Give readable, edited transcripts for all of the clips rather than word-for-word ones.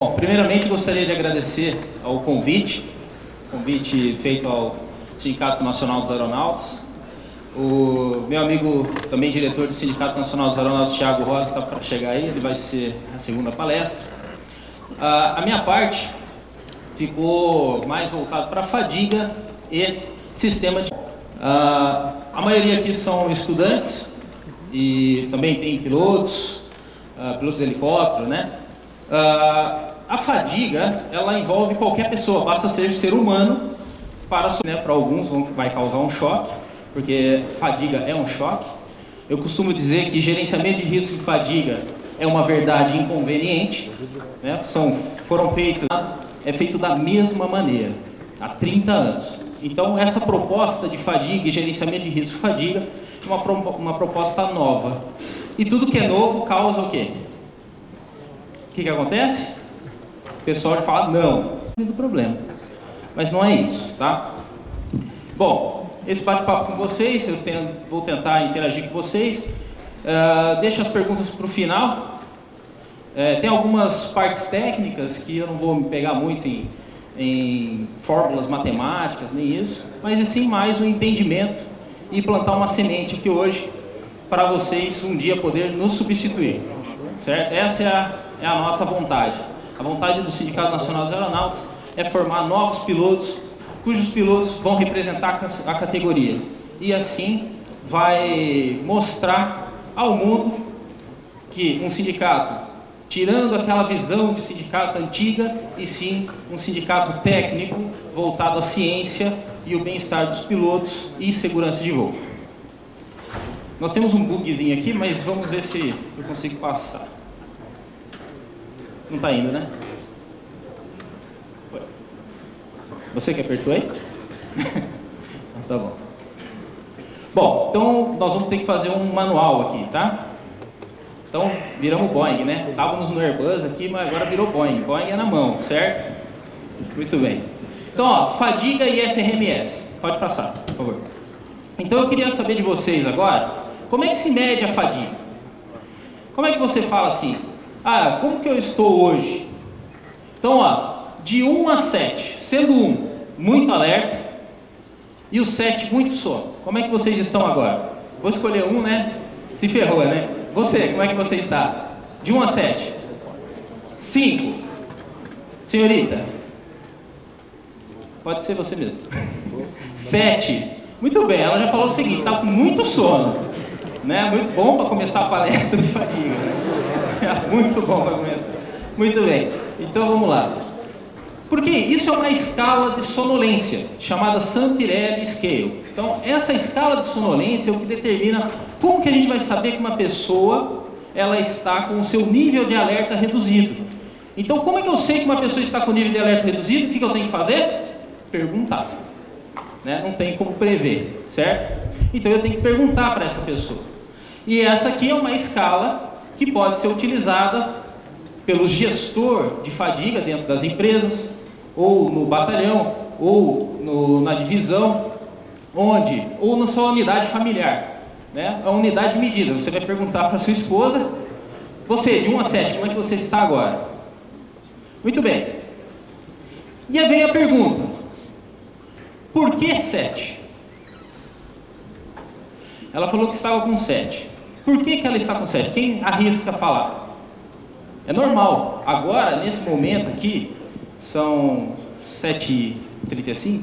Bom, primeiramente gostaria de agradecer ao convite feito ao Sindicato Nacional dos Aeronautas. O meu amigo, também diretor do Sindicato Nacional dos Aeronautas, Thiago Rosa, está para chegar aí, ele vai ser a segunda palestra. A minha parte ficou mais voltada para fadiga e sistema de... a maioria aqui são estudantes e também tem pilotos, pilotos de helicóptero, né? A fadiga, ela envolve qualquer pessoa, basta ser humano, para alguns vai causar um choque, porque fadiga é um choque. Eu costumo dizer que gerenciamento de risco de fadiga é uma verdade inconveniente, né? É feito da mesma maneira, há 30 anos. Então, essa proposta de fadiga e gerenciamento de risco de fadiga é uma proposta nova. E tudo que é novo causa o quê? O que acontece? O pessoal fala, não do problema. Mas não é isso, tá? Bom, esse bate-papo com vocês, vou tentar interagir com vocês. Deixa as perguntas para o final. Tem algumas partes técnicas que eu não vou me pegar muito em fórmulas matemáticas, nem isso, mas assim mais um entendimento e plantar uma semente aqui hoje para vocês um dia poder nos substituir, certo? Essa é a nossa vontade. A vontade do Sindicato Nacional dos Aeronautas é formar novos pilotos, cujos pilotos vão representar a categoria. E assim vai mostrar ao mundo que um sindicato, tirando aquela visão de sindicato antiga, e sim um sindicato técnico voltado à ciência e o bem-estar dos pilotos e segurança de voo. Nós temos um bugzinho aqui, mas vamos ver se eu consigo passar. Não está indo, né? Foi. Você que apertou aí? Tá bom. Bom, então nós vamos ter que fazer um manual aqui, tá? Então, viramos Boeing, né? Estávamos no Airbus aqui, mas agora virou Boeing. Boeing é na mão, certo? Muito bem. Então, ó, fadiga e FRMS. Pode passar, por favor. Então, eu queria saber de vocês agora, como é que se mede a fadiga? Como é que você fala assim? Como que eu estou hoje? Então, ó, de 1 a 7, sendo 1 muito alerta e o 7 muito sono. Como é que vocês estão agora? Vou escolher um, né? Se ferrou, né? Você, como é que você está? De 1 a 7. 5. Senhorita? Pode ser você mesmo. 7. Muito bem, ela já falou o seguinte, está com muito sono. Né? Muito bom para começar a palestra de fadiga. Né? Muito bom para começar. Muito bem, então vamos lá. Porque isso é uma escala de sonolência, chamada Sam-Pirelli Scale. Então, essa escala de sonolência é o que determina como que a gente vai saber que uma pessoa ela está com o seu nível de alerta reduzido. Então, como é que eu sei que uma pessoa está com o nível de alerta reduzido? O que eu tenho que fazer? Perguntar. Né? Não tem como prever, certo? Então, eu tenho que perguntar para essa pessoa. E essa aqui é uma escala que pode ser utilizada pelo gestor de fadiga dentro das empresas, ou no batalhão, ou na divisão, ou na sua unidade familiar. Né? A unidade de medida, você vai perguntar para sua esposa, você, de 1 a 7, como é que você está agora? Muito bem. E aí vem a pergunta, por que 7? Ela falou que estava com 7. Por que ela está com 7? Quem arrisca falar? É normal. Agora, nesse momento aqui, são 7h35,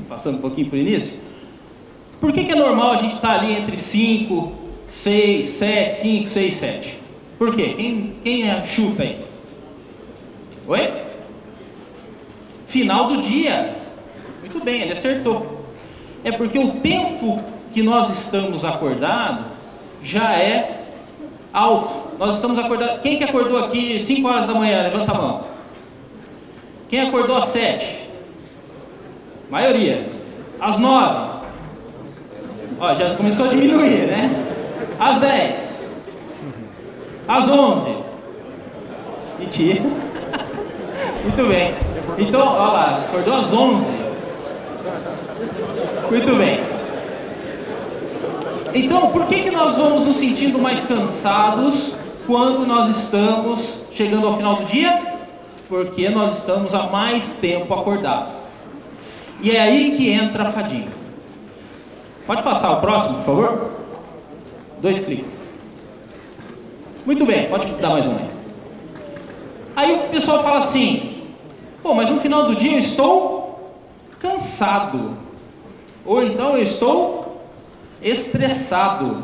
passando um pouquinho por início. Por que é normal a gente estar ali entre 5, 6, 7, 5, 6, 7? Por quê? Quem chuta aí? Oi? Final do dia. Muito bem, ele acertou. É porque o tempo que nós estamos acordados já é alto. Nós estamos acordados. Quem que acordou aqui 5 horas da manhã? Levanta a mão. Quem acordou às 7? Maioria. Às 9. Ó, já começou a diminuir, né? Às 10. Às 11. Mentira. Muito bem. Então, olha lá, acordou às 11. Muito bem. Então, por que nós vamos nos sentindo mais cansados quando nós estamos chegando ao final do dia? porque nós estamos há mais tempo acordados. E é aí que entra a fadiga. Pode passar o próximo, por favor? 2 cliques. Muito bem, pode dar mais um aí. Aí o pessoal fala assim: pô, mas no final do dia eu estou cansado. Ou então eu estou estressado.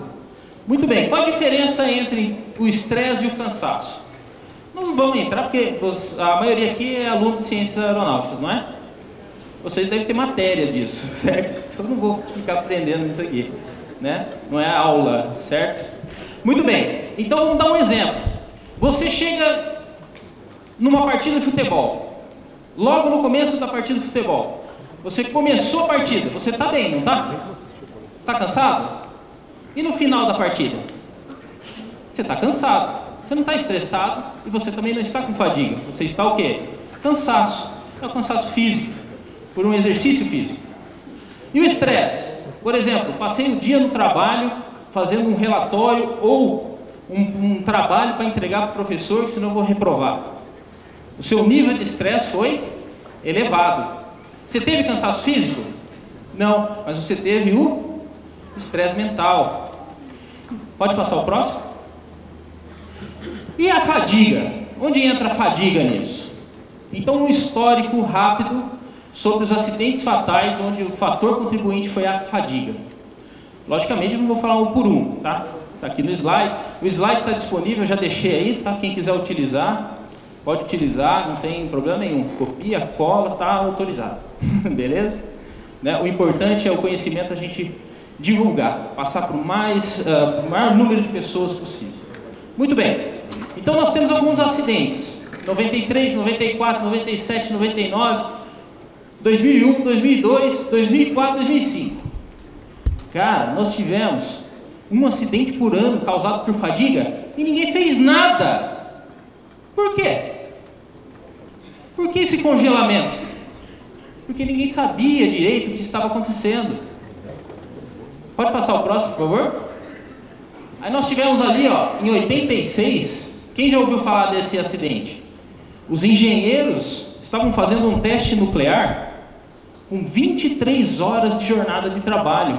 Muito bem, qual a diferença entre o estresse e o cansaço? Nós não vamos entrar porque a maioria aqui é aluno de ciências aeronáuticas, não é? Vocês devem ter matéria disso, certo? Então eu não vou ficar aprendendo isso aqui, né? Não é aula, certo? Muito bem, então vamos dar um exemplo. Você chega numa partida de futebol, logo no começo da partida de futebol, você começou a partida, você está bem, não está? Está cansado? E no final da partida? Você está cansado, você não está estressado e você também não está com fadiga. Você está o quê? Cansaço. É o cansaço físico, por um exercício físico. E o estresse? Por exemplo, passei o dia no trabalho fazendo um relatório ou um trabalho para entregar para o professor, senão eu vou reprovar. O seu nível de estresse foi elevado. Você teve cansaço físico? Não, mas você teve o estresse mental. Pode passar o próximo? E a fadiga? Onde entra a fadiga nisso? Então, um histórico rápido sobre os acidentes fatais, onde o fator contribuinte foi a fadiga. Logicamente, eu não vou falar um por um, tá? Está aqui no slide. O slide está disponível, eu já deixei aí, tá? Quem quiser utilizar, pode utilizar, não tem problema nenhum. Copia, cola, está autorizado. Beleza? Né? O importante é o conhecimento a gente divulgar, passar para o maior número de pessoas possível. Muito bem. Então nós temos alguns acidentes. 93, 94, 97, 99, 2001, 2002, 2004, 2005. Cara, nós tivemos um acidente por ano causado por fadiga e ninguém fez nada. Por quê? Por que esse congelamento? Porque ninguém sabia direito o que estava acontecendo. Pode passar o próximo, por favor? Aí nós tivemos ali, ó, em 86, quem já ouviu falar desse acidente? Os engenheiros estavam fazendo um teste nuclear com 23 horas de jornada de trabalho.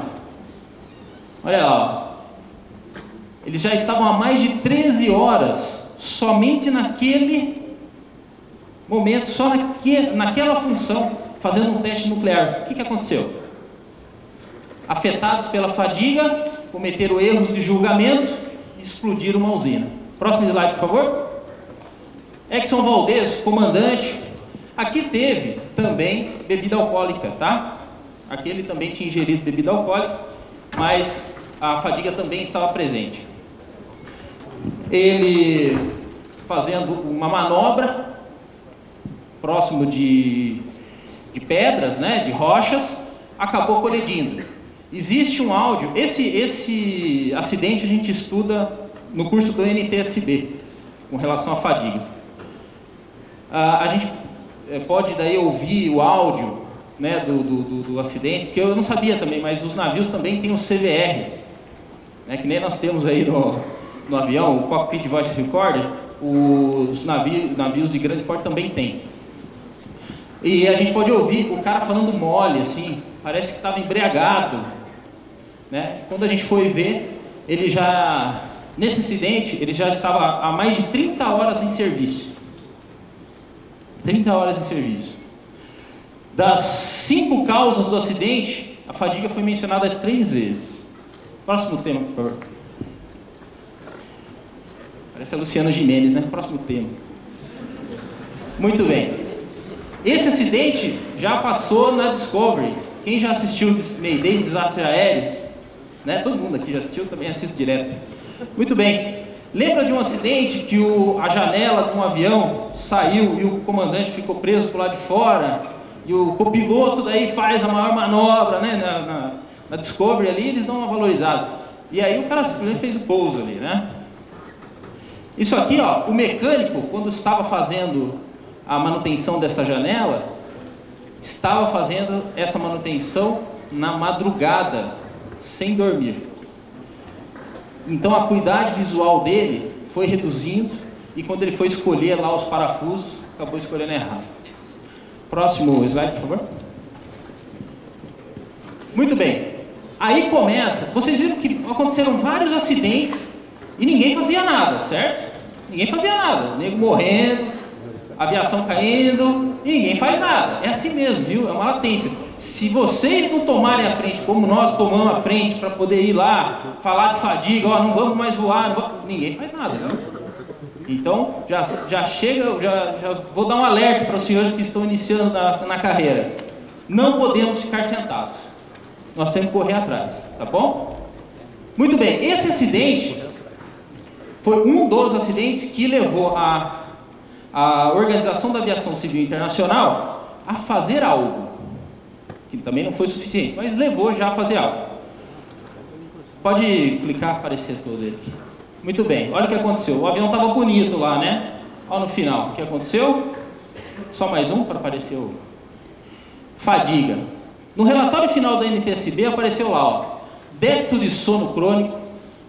Olha lá, ó. Eles já estavam há mais de 13 horas somente naquele momento, só naquela função, fazendo um teste nuclear. O que aconteceu? Afetados pela fadiga, cometeram erros de julgamento e explodiram uma usina. Próximo slide, por favor. Exxon Valdez, comandante. Aqui teve também bebida alcoólica, tá? Aqui ele também tinha ingerido bebida alcoólica, mas a fadiga também estava presente. Ele fazendo uma manobra próximo de pedras, né, de rochas, acabou colidindo. Existe um áudio, esse acidente a gente estuda no curso do NTSB, com relação à fadiga. A gente pode daí ouvir o áudio, né, do acidente, que eu não sabia também, mas os navios também têm o CVR, né, que nem nós temos aí no avião, o Cockpit Voice Recorder, os navios de grande porte também tem. E a gente pode ouvir o cara falando mole, assim, parece que estava embriagado, né? Quando a gente foi ver, ele já, nesse acidente, ele já estava há mais de 30 horas em serviço. 30 horas em serviço. Das 5 causas do acidente, a fadiga foi mencionada 3 vezes. Próximo tema, por favor. Parece a Luciana Gimenez, né? Próximo tema. Muito bem. Esse acidente já passou na Discovery. Quem já assistiu Mayday, desastre aéreo, né? Todo mundo aqui já assistiu, também assisto direto. Muito bem. Lembra de um acidente que a janela de um avião saiu e o comandante ficou preso por lá de fora? E o copiloto daí faz a maior manobra, né? Na Discovery ali, eles dão uma valorizada. E aí o cara simplesmente fez o pouso ali, né? Isso aqui, ó, o mecânico, quando estava fazendo a manutenção dessa janela, estava fazendo essa manutenção na madrugada, sem dormir. Então a acuidade visual dele foi reduzindo, e quando ele foi escolher lá os parafusos, acabou escolhendo errado. Próximo slide, por favor. Muito bem. Aí começa, vocês viram que aconteceram vários acidentes e ninguém fazia nada, certo? Ninguém fazia nada. Nego morrendo, aviação caindo, e ninguém faz nada. É assim mesmo, viu? É uma latência. Se vocês não tomarem a frente, como nós tomamos a frente para poder ir lá, falar de fadiga, ó, não vamos mais voar, não vamos... ninguém faz nada. Então, já chega, já vou dar um alerta para os senhores que estão iniciando na carreira. Não podemos ficar sentados. Nós temos que correr atrás, tá bom? Muito bem, esse acidente foi um dos acidentes que levou a Organização da Aviação Civil Internacional a fazer algo, que também não foi suficiente, mas levou já a fazer algo. Pode clicar, aparecer todo ele aqui. Muito bem, olha o que aconteceu. O avião estava bonito lá, né? Olha no final, o que aconteceu? Só mais um para aparecer o... Fadiga. No relatório final da NTSB apareceu lá, ó, débito de sono crônico,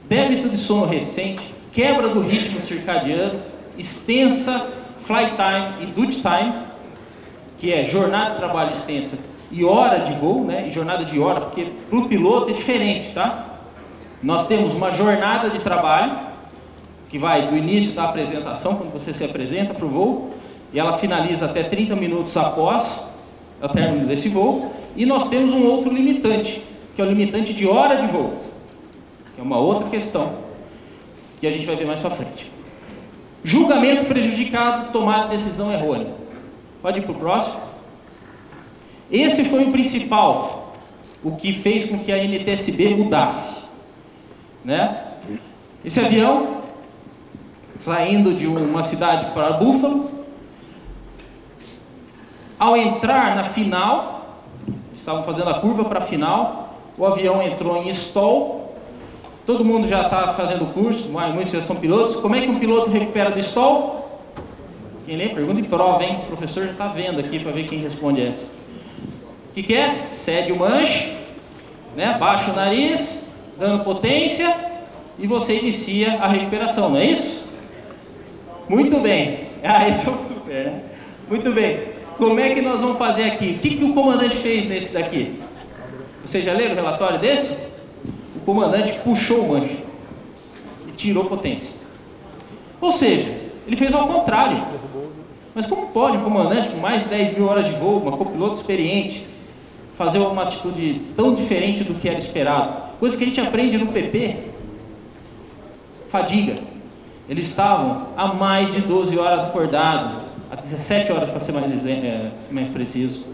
débito de sono recente, quebra do ritmo circadiano, extensa flight time e duty time, que é jornada de trabalho extensa e hora de voo, né? E jornada de hora, porque para o piloto é diferente, tá? Nós temos uma jornada de trabalho, que vai do início da apresentação, quando você se apresenta para o voo, e ela finaliza até 30 minutos após o término desse voo. E nós temos um outro limitante, que é o limitante de hora de voo, que é uma outra questão, que a gente vai ver mais para frente. Julgamento prejudicado, tomada de decisão errônea. Pode ir para o próximo. Esse foi o principal, o que fez com que a NTSB mudasse, né? Esse avião, saindo de uma cidade para Buffalo, ao entrar na final, estavam fazendo a curva para a final, o avião entrou em stall. Todo mundo já está fazendo o curso, muitos já são pilotos. Como é que um piloto recupera do stall? Quem lê? Pergunta em prova, hein? O professor já está vendo aqui para ver quem responde essa. O que é? Cede o manche, né? Baixa o nariz, dando potência, e você inicia a recuperação, não é isso? Muito bem. Ah, isso é super, né? Muito bem. Como é que nós vamos fazer aqui? O que o comandante fez nesse daqui? Vocês já leram o relatório desse? O comandante puxou o manche e tirou potência. Ou seja, ele fez ao contrário. Mas como pode um comandante com mais de 10 mil horas de voo, uma copiloto experiente, fazer uma atitude tão diferente do que era esperado? Coisa que a gente aprende no PP. Fadiga. Eles estavam há mais de 12 horas acordados. Há 17 horas, para ser mais preciso.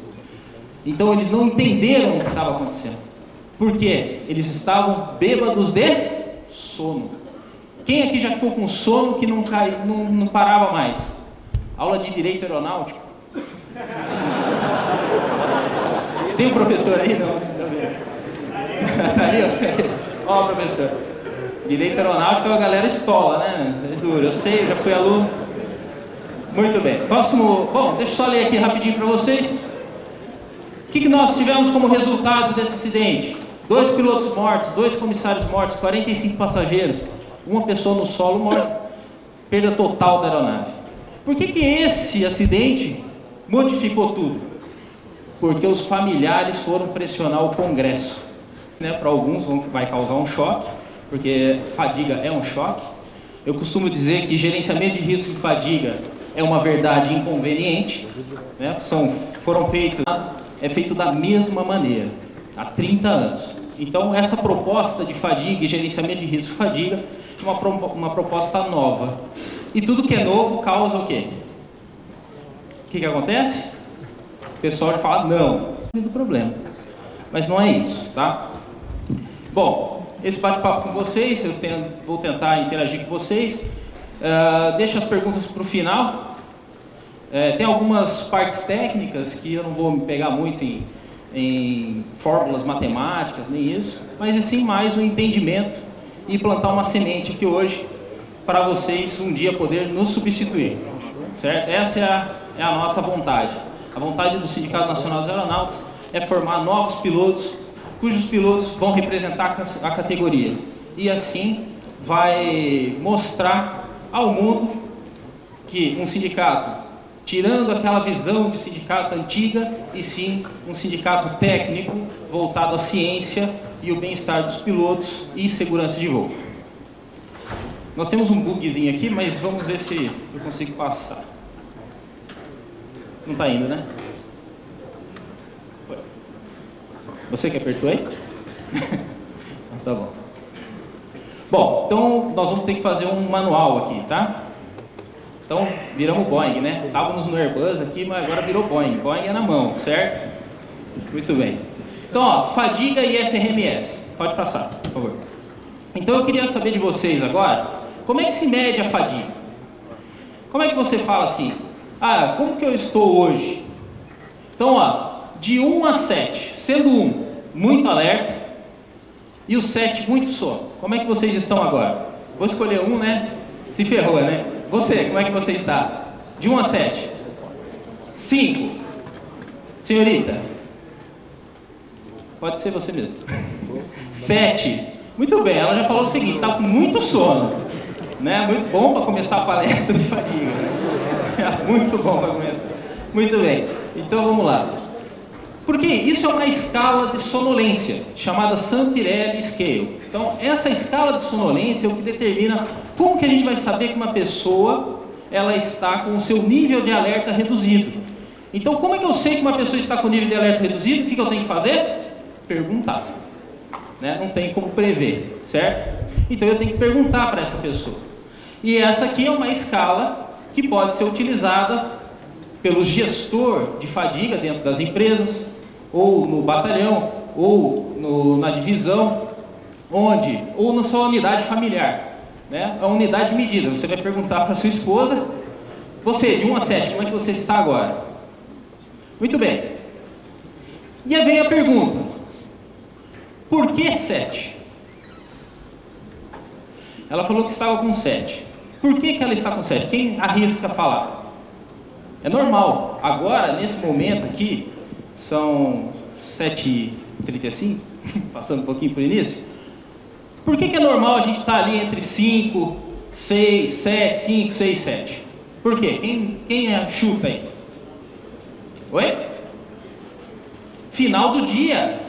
Então eles não entenderam o que estava acontecendo. Por quê? Eles estavam bêbados de sono. Quem aqui já ficou com sono que não parava mais? Aula de Direito Aeronáutico. Tem um professor aí? Não? Tá ali, ó. Ó, professor. Direito Aeronáutico é a galera estola, né? É duro, eu sei, eu já fui aluno. Muito bem. Próximo. Bom, deixa eu só ler aqui rapidinho para vocês. O que nós tivemos como resultado desse acidente? 2 pilotos mortos, 2 comissários mortos, 45 passageiros, uma pessoa no solo morta, perda total da aeronave. Por que esse acidente modificou tudo? Porque os familiares foram pressionar o Congresso, né? Para alguns vai causar um choque, porque fadiga é um choque. Eu costumo dizer que gerenciamento de risco de fadiga é uma verdade inconveniente, né? É feito da mesma maneira, há 30 anos. Então, essa proposta de fadiga e gerenciamento de risco de fadiga é uma proposta nova. E tudo que é novo causa o quê? O que acontece? O pessoal fala, não, é do problema. Mas não é isso, tá? Bom, esse bate-papo com vocês, vou tentar interagir com vocês. Deixa as perguntas para o final. Tem algumas partes técnicas que eu não vou me pegar muito em fórmulas matemáticas, nem isso, mas assim mais um entendimento e plantar uma semente aqui hoje para vocês um dia poder nos substituir, certo? Essa é a nossa vontade. A vontade do Sindicato Nacional dos Aeronautas é formar novos pilotos, cujos pilotos vão representar a categoria e assim vai mostrar ao mundo que um sindicato tirando aquela visão de sindicato antiga, e sim um sindicato técnico voltado à ciência e o bem-estar dos pilotos e segurança de voo. Nós temos um bugzinho aqui, mas vamos ver se eu consigo passar. Não está indo, né? Foi. Você que apertou aí? Tá bom. Bom, então nós vamos ter que fazer um manual aqui, tá? Então, viramos Boeing, né? Estávamos no Airbus aqui, mas agora virou Boeing. Boeing é na mão, certo? Muito bem. Então, ó, fadiga e FRMS. Pode passar, por favor. Então, eu queria saber de vocês agora, como é que se mede a fadiga? Como é que você fala assim, ah, como que eu estou hoje? Então, ó, de 1 a 7, sendo 1 muito alerta e o 7 muito sono. Como é que vocês estão agora? Vou escolher um, né? Se ferrou, né? Você, como é que você está? De 1 a 7. 5. Senhorita? Pode ser você mesmo. 7. Muito bem, ela já falou o seguinte, está com muito sono. Né? Muito bom para começar a palestra de fadiga. Né? Muito bom para começar. Muito bem, então vamos lá. Porque isso é uma escala de sonolência, chamada Sam-Pirelli Scale. Então, essa escala de sonolência é o que determina como que a gente vai saber que uma pessoa ela está com o seu nível de alerta reduzido. Então, como é que eu sei que uma pessoa está com o nível de alerta reduzido? O que eu tenho que fazer? Perguntar. Né? Não tem como prever, certo? Então, eu tenho que perguntar para essa pessoa. E essa aqui é uma escala que pode ser utilizada pelo gestor de fadiga dentro das empresas, ou no batalhão, ou na divisão, ou na sua unidade familiar. Né? A unidade de medida, você vai perguntar para sua esposa, você, de 1 a 7, como é que você está agora? Muito bem. E aí vem a pergunta, por que 7? Ela falou que estava com 7. Por que ela está com 7? Quem arrisca falar? É normal. Agora, nesse momento aqui, são 7h35, passando um pouquinho por início. Por que é normal a gente estar ali entre 5, 6, 7, 5, 6, 7? Por quê? Quem chuta aí? Oi? Final do dia.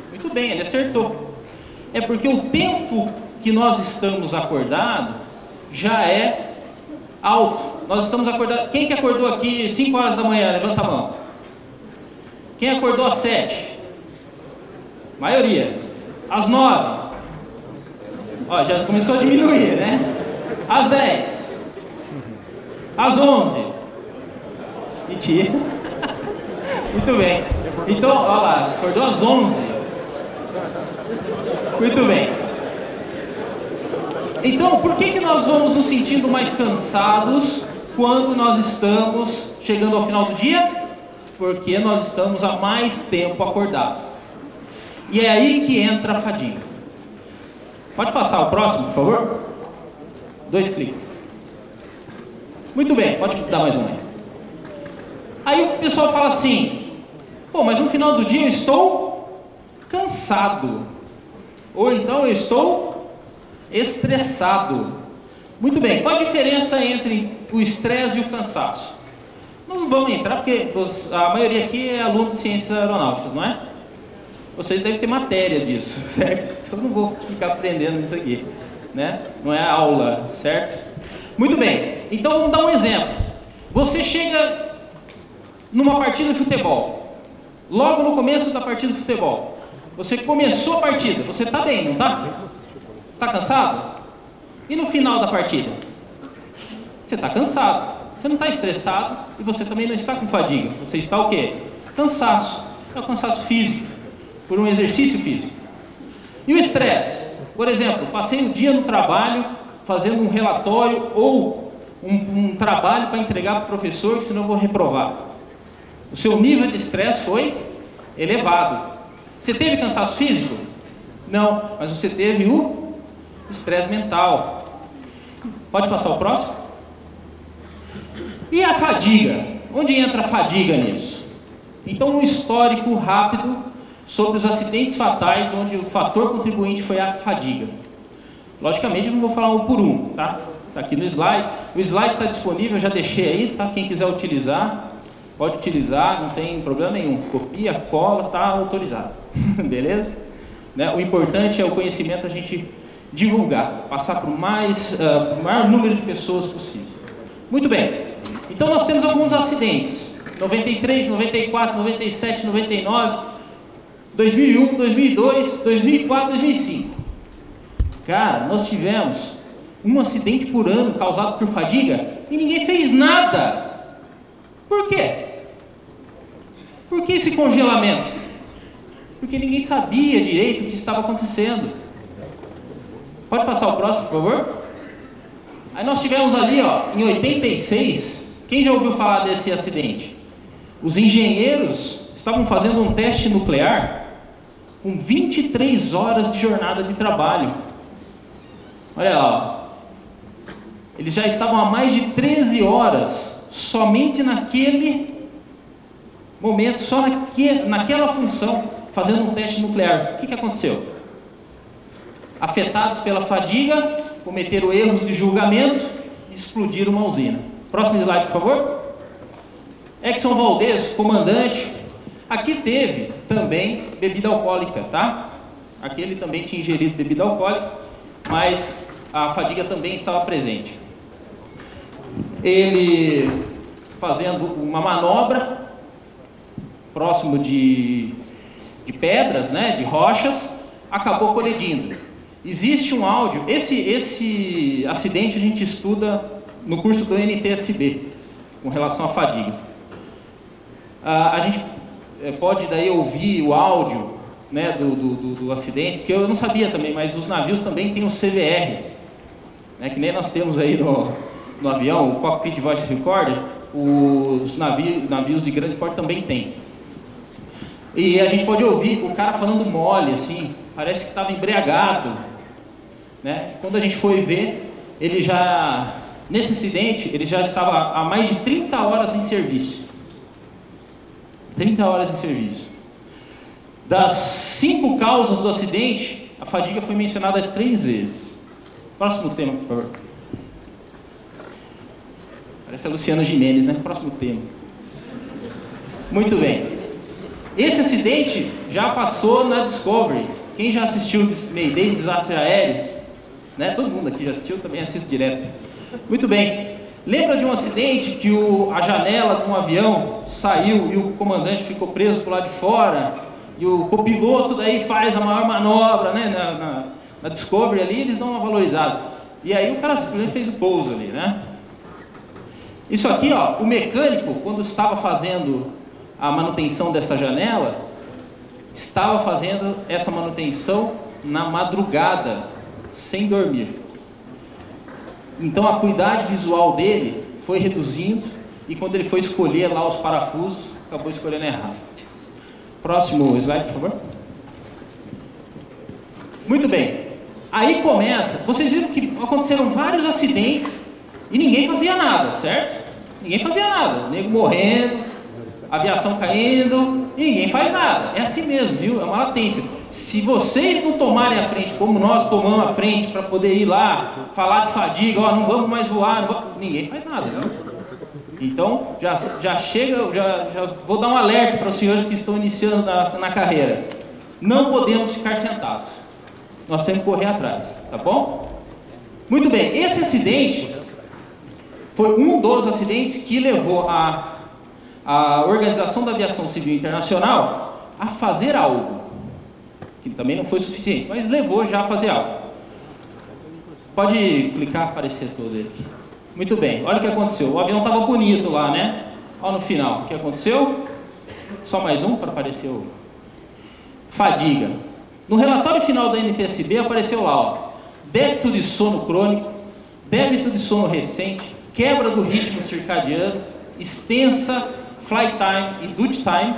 Muito bem, ele acertou. É porque o tempo que nós estamos acordados já é alto. Nós estamos acordados. Quem que acordou aqui 5 horas da manhã? Levanta a mão. Quem acordou às 7? Maioria. Às 9. Ó, já começou a diminuir, né? Às 10. Às 11. Mentira. Muito bem. Então, olha lá, acordou às 11. Muito bem. Então, por que nós vamos nos sentindo mais cansados quando nós estamos chegando ao final do dia? Porque nós estamos há mais tempo acordados. E é aí que entra a fadiga. Pode passar o próximo, por favor? 2 cliques. Muito bem, pode dar mais um aí. Aí o pessoal fala assim, pô, mas no final do dia eu estou cansado. Ou então eu estou estressado. Muito bem, qual a diferença entre o estresse e o cansaço? Nós não vamos entrar, porque a maioria aqui é aluno de ciências aeronáuticas, não é? Vocês devem ter matéria disso, certo? Então eu não vou ficar aprendendo isso aqui, né? Não é aula, certo? Muito bem, então vamos dar um exemplo. Você chega numa partida de futebol, logo no começo da partida de futebol. Você começou a partida, você está bem, não está? Está cansado? E no final da partida? Você está cansado, você não está estressado e você também não está com fadiga. Você está o quê? Cansaço. É o cansaço físico, por um exercício físico. E o estresse? Por exemplo, passei o dia no trabalho fazendo um relatório ou um trabalho para entregar para o professor, senão eu vou reprovar. O seu nível de estresse foi elevado. Você teve cansaço físico? Não, mas você teve o estresse mental. Pode passar o próximo? E a fadiga? Onde entra a fadiga nisso? Então, um histórico rápido sobre os acidentes fatais, onde o fator contribuinte foi a fadiga. Logicamente, eu não vou falar um por um, tá? Está aqui no slide. O slide está disponível, eu já deixei aí, tá? Quem quiser utilizar, pode utilizar, não tem problema nenhum. Copia, cola, está autorizado. Beleza? Né? O importante é o conhecimento a gente divulgar, passar para o maior número de pessoas possível. Muito bem. Então nós temos alguns acidentes. 93, 94, 97, 99, 2001, 2002, 2004, 2005. Cara, nós tivemos um acidente por ano causado por fadiga e ninguém fez nada. Por quê? Por que esse congelamento? Porque ninguém sabia direito o que estava acontecendo. Pode passar o próximo, por favor? Aí nós tivemos ali, ó, em 86, quem já ouviu falar desse acidente? Os engenheiros estavam fazendo um teste nuclear com 23 horas de jornada de trabalho. Olha lá, ó. Eles já estavam há mais de 13 horas somente naquele momento, só naquela função, fazendo um teste nuclear. O que aconteceu? Afetados pela fadiga, cometeram erros de julgamento e explodiram uma usina. Próximo slide, por favor. Exxon Valdez, comandante. Aqui teve também bebida alcoólica, tá? Aqui ele também tinha ingerido bebida alcoólica, mas a fadiga também estava presente. Ele fazendo uma manobra próximo de pedras, né, de rochas, acabou colidindo. Existe um áudio, esse acidente a gente estuda no curso do NTSB, com relação à fadiga. A gente pode daí ouvir o áudio, né, do acidente, que eu não sabia também, mas os navios também têm o CVR, né, que nem nós temos aí no avião, o Cockpit Voice Recorder, os navios de grande porte também tem. E a gente pode ouvir o cara falando mole, assim, parece que estava embriagado, né? Quando a gente foi ver, nesse acidente, ele já estava há mais de 30 horas em serviço. 30 horas em serviço. Das 5 causas do acidente, a fadiga foi mencionada 3 vezes. Próximo tema, por favor. Parece a Luciana Gimenez, né? Próximo tema. Muito bem. Esse acidente já passou na Discovery. Quem já assistiu Mayday, Desastre Aéreo, né? Todo mundo aqui já assistiu, também assisto direto. Muito bem. Lembra de um acidente que a janela de um avião saiu e o comandante ficou preso por lá de fora? E o copiloto daí faz a maior manobra, né? Na Discovery ali, eles dão uma valorizada. E aí o cara simplesmente fez o pouso ali, né? Isso aqui, ó, o mecânico, quando estava fazendo a manutenção dessa janela, estava fazendo essa manutenção na madrugada, sem dormir. Então a acuidade visual dele foi reduzindo, e quando ele foi escolher lá os parafusos, acabou escolhendo errado. Próximo slide, por favor. Muito bem. Aí começa, vocês viram que aconteceram vários acidentes e ninguém fazia nada, certo? Ninguém fazia nada, o nego morrendo, aviação caindo, e ninguém faz nada. É assim mesmo, viu? É uma latência. Se vocês não tomarem a frente, como nós tomamos a frente para poder ir lá, falar de fadiga, ó, não vamos mais voar, ninguém faz nada. Não? Então, já chega, já vou dar um alerta para os senhores que estão iniciando na carreira. Não podemos ficar sentados. Nós temos que correr atrás, tá bom? Muito bem, esse acidente foi um dos acidentes que levou a Organização da Aviação Civil Internacional a fazer algo, que também não foi suficiente, mas levou já a fazer algo. Pode clicar, aparecer todo ele aqui. Muito bem, olha o que aconteceu. O avião estava bonito lá, né? Olha no final, o que aconteceu? Só mais um para aparecer o... Fadiga. No relatório final da NTSB apareceu lá, ó, débito de sono crônico, débito de sono recente, quebra do ritmo circadiano, extensa flight time e duty time,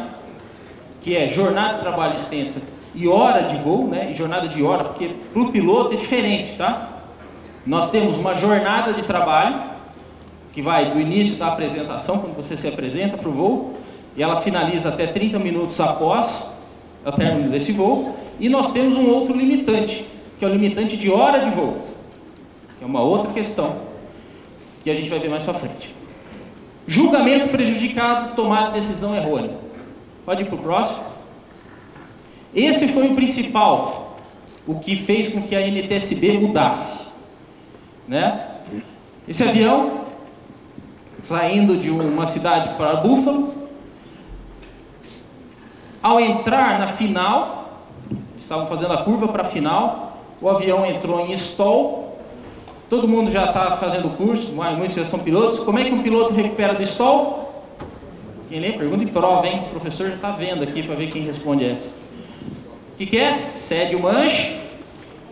que é jornada de trabalho extensa e hora de voo, né? E jornada de hora, porque para o piloto é diferente, tá? Nós temos uma jornada de trabalho, que vai do início da apresentação, quando você se apresenta para o voo, e ela finaliza até 30 minutos após o término desse voo, e nós temos um outro limitante, que é o limitante de hora de voo, que é uma outra questão, que a gente vai ver mais para frente. Julgamento prejudicado, tomada de decisão errônea. Pode ir para o próximo. Esse foi o principal, o que fez com que a NTSB mudasse, né? Esse avião, saindo de uma cidade para Buffalo, ao entrar na final, estavam fazendo a curva para a final, o avião entrou em stall. Todo mundo já está fazendo o curso, muitos já são pilotos. Como é que um piloto recupera do stall? Quem lê? Pergunta em prova, hein? O professor já está vendo aqui para ver quem responde essa. O que é? Cede o manche,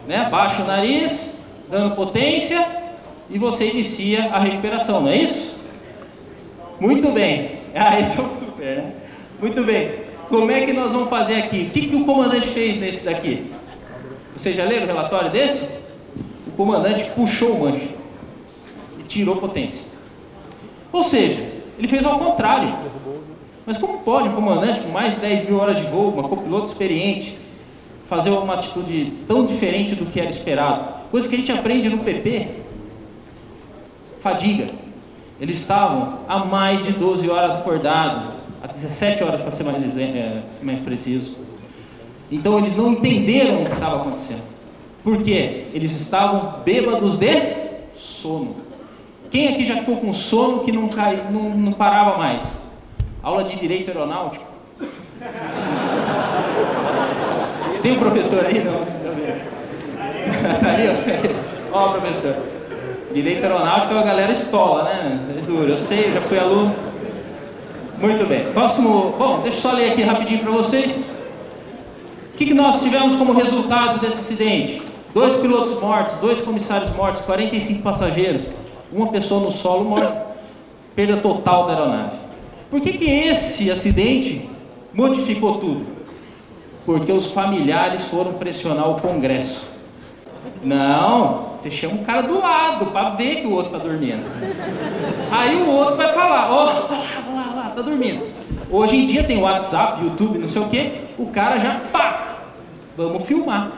né? Baixa o nariz, dando potência, e você inicia a recuperação, não é isso? Muito bem. Ah, esse é o super, né? Muito bem. Como é que nós vamos fazer aqui? O que o comandante fez nesse daqui? Vocês já leram o relatório desse? O comandante puxou o manche e tirou potência. Ou seja, ele fez ao contrário. Mas como pode um comandante com mais de 10 mil horas de voo, uma copiloto experiente, fazer uma atitude tão diferente do que era esperado? Coisa que a gente aprende no PP. Fadiga. Eles estavam há mais de 12 horas acordados, há 17 horas para ser mais preciso. Então eles não entenderam o que estava acontecendo. Por quê? Eles estavam bêbados de sono. Quem aqui já ficou com sono que não parava mais? Aula de Direito Aeronáutico. Tem um professor aí? Não. Tá ali, ó. Ó, professor. Direito Aeronáutico é a galera estola, né? É duro, eu sei, eu já fui aluno. Muito bem. Próximo. Bom, deixa eu só ler aqui rapidinho para vocês. O que nós tivemos como resultado desse acidente? 2 pilotos mortos, 2 comissários mortos, 45 passageiros, uma pessoa no solo morta, perda total da aeronave. Por que esse acidente modificou tudo? Porque os familiares foram pressionar o Congresso. Não, você chama um cara do lado para ver que o outro está dormindo. Aí o outro vai falar, ó, lá, tá dormindo. Hoje em dia tem WhatsApp, YouTube, não sei o que, o cara já, pá, vamos filmar,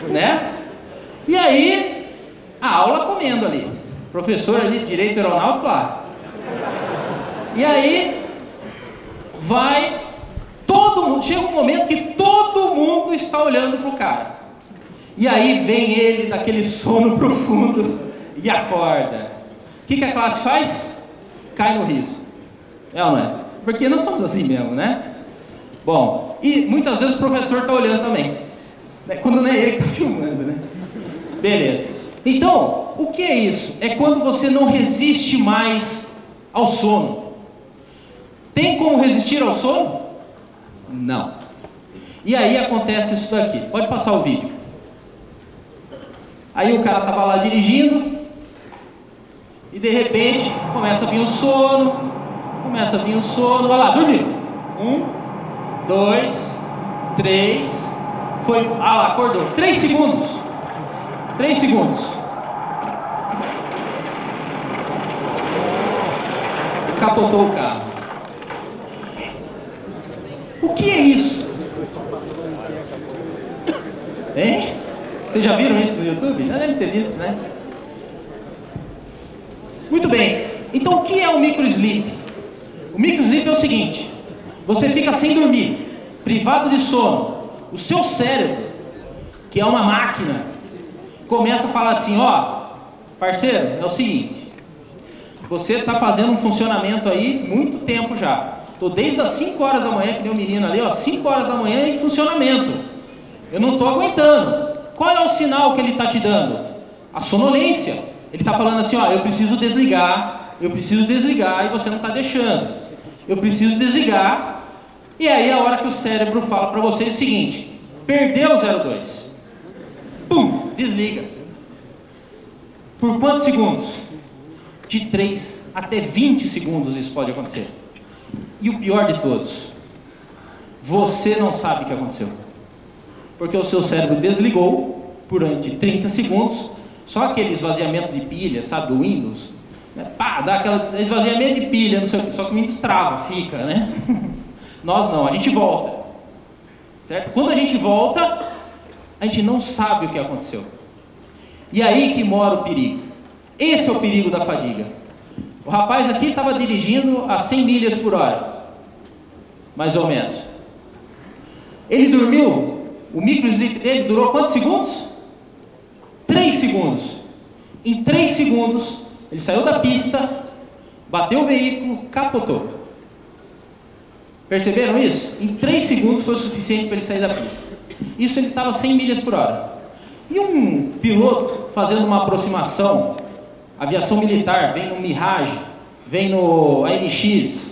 né? E aí, a aula comendo ali, professor ali de Direito Aeronáutico lá. E aí, vai, todo mundo, chega um momento que todo mundo está olhando pro cara. E aí vem ele naquele sono profundo e acorda. O que a classe faz? Cai no riso. É ou não é? Porque nós somos assim mesmo, né? Bom, e muitas vezes o professor está olhando também. Quando não é ele que está filmando, né? Beleza. Então, o que é isso? É quando você não resiste mais ao sono. Tem como resistir ao sono? Não. E aí acontece isso daqui. Pode passar o vídeo. Aí o cara estava lá dirigindo e de repente começa a vir o sono, olha lá, dormiu. 1, 2, 3, foi, ah lá, acordou. 3 segundos. 3 segundos. Capotou o carro. O que é isso? Hein? Vocês já viram isso no YouTube? Já deve ter visto, né? Muito bem. Então o que é o microslip? O microslip é o seguinte: você fica sem dormir, privado de sono. O seu cérebro, que é uma máquina, começa a falar assim: ó, parceiro, é o seguinte, você está fazendo um funcionamento aí muito tempo já. Estou desde as 5 horas da manhã, que tem um menino ali, ó, 5 horas da manhã em funcionamento. Eu não estou aguentando. Qual é o sinal que ele está te dando? A sonolência. Ele está falando assim, ó, eu preciso desligar, e você não está deixando. Eu preciso desligar. E aí a hora que o cérebro fala para você o seguinte: perdeu o 02. Pum, desliga. Por quantos segundos? De 3 até 20 segundos isso pode acontecer. E o pior de todos, você não sabe o que aconteceu. Porque o seu cérebro desligou durante 30 segundos, só aquele esvaziamento de pilha, sabe, do Windows, né? Pá, dá aquele esvaziamento de pilha, não sei o que, só que o Windows trava, fica, né? Nós não, a gente volta, certo? Quando a gente volta, a gente não sabe o que aconteceu. E aí que mora o perigo. Esse é o perigo da fadiga. O rapaz aqui estava dirigindo a 100 milhas por hora, mais ou menos. Ele dormiu, o micro sleep dele durou quantos segundos? 3 segundos. Em 3 segundos, ele saiu da pista, bateu o veículo, capotou. Perceberam isso? Em 3 segundos foi o suficiente para ele sair da pista. Isso ele estava 100 milhas por hora. E um piloto fazendo uma aproximação, aviação militar, vem no Mirage, vem no ANX,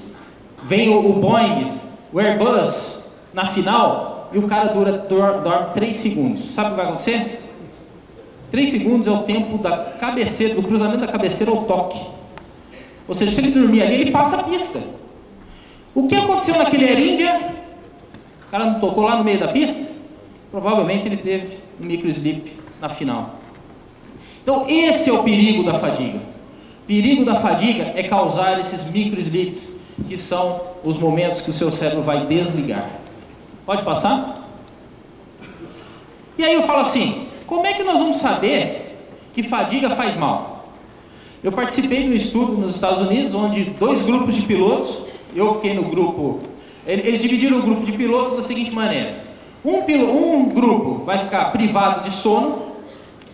vem o Boeing, o Airbus, na final, e o cara dorme 3 segundos. Sabe o que vai acontecer? 3 segundos é o tempo da cabeceira, do cruzamento da cabeceira ao toque. Ou seja, se ele dormir ali, ele passa a pista. O que aconteceu naquele Air India? O cara não tocou lá no meio da pista? Provavelmente ele teve um micro sleep na final. Então esse é o perigo da fadiga. O perigo da fadiga é causar esses micro sleeps, que são os momentos que o seu cérebro vai desligar. Pode passar? E aí eu falo assim, como é que nós vamos saber que fadiga faz mal? Eu participei de um estudo nos Estados Unidos, onde 2 grupos de pilotos, eu fiquei no grupo, eles dividiram o grupo de pilotos da seguinte maneira: um grupo vai ficar privado de sono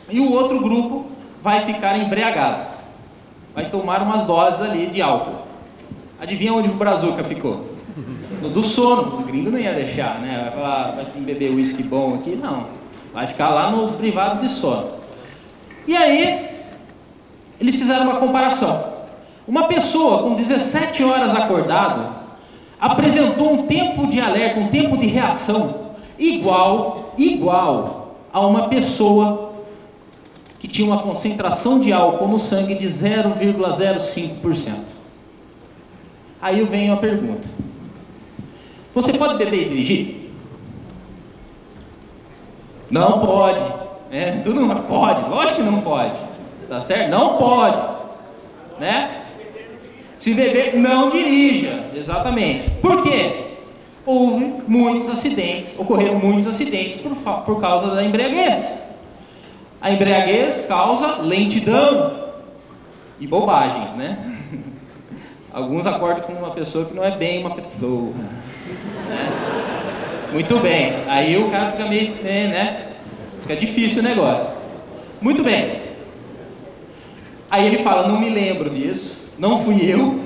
e o outro grupo vai ficar embriagado, vai tomar umas doses ali de álcool. Adivinha onde o Brazuca ficou? Do sono. Os gringos não iam deixar, né? Vai falar, vai beber uísque bom aqui? Não, vai ficar lá nos privados de sono. E aí eles fizeram uma comparação. Uma pessoa com 17 horas acordado apresentou um tempo de alerta, um tempo de reação igual a uma pessoa que tinha uma concentração de álcool no sangue de 0,05%. Aí vem a pergunta: você pode beber e dirigir? Não pode. Tu não pode, lógico que não pode. Tá certo? Não pode. Né? Se beber, não dirija. Exatamente. Por quê? Ocorreram muitos acidentes por causa da embriaguez. A embriaguez causa lentidão e bobagens, né? Alguns acordam com uma pessoa que não é bem uma pessoa, né? Muito bem. Aí o cara fica meio, né? Fica difícil o negócio. Muito bem. Aí ele fala, não me lembro disso, não fui eu,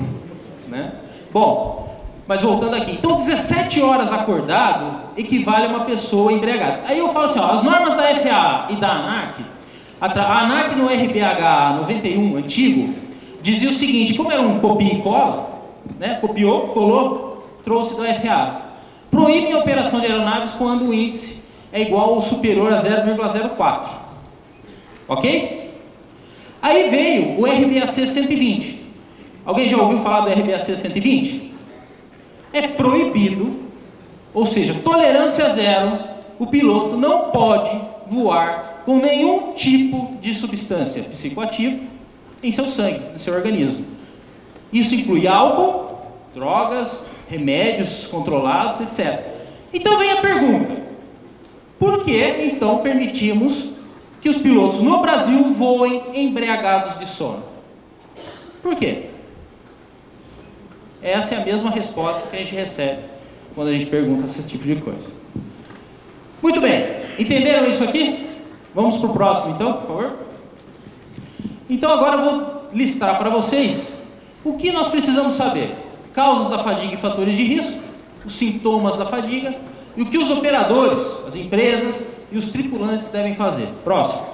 né? Bom, mas voltando aqui, então 17 horas acordado equivale a uma pessoa embriagada. Aí eu falo assim, ó, as normas da FAA e da ANAC, a ANAC no RBH 91 antigo, dizia o seguinte, como era um copia e cola, né? Copiou, colou, trouxe da FAA. Proíbe a operação de aeronaves quando o índice é igual ou superior a 0,04. Ok? Aí veio o RBAC 120. Alguém já ouviu falar do RBAC 120? É proibido, ou seja, tolerância zero, o piloto não pode voar com nenhum tipo de substância psicoativa em seu sangue, no seu organismo. Isso inclui álcool, drogas, remédios controlados, etc. Então vem a pergunta: por que então permitimos que os pilotos no Brasil voem embriagados de sono? Por quê? Essa é a mesma resposta que a gente recebe quando a gente pergunta esse tipo de coisa. Muito bem, entenderam isso aqui? Vamos para o próximo então, por favor. Então agora eu vou listar para vocês o que nós precisamos saber: causas da fadiga e fatores de risco, os sintomas da fadiga e o que os operadores, as empresas e os tripulantes devem fazer. Próximo.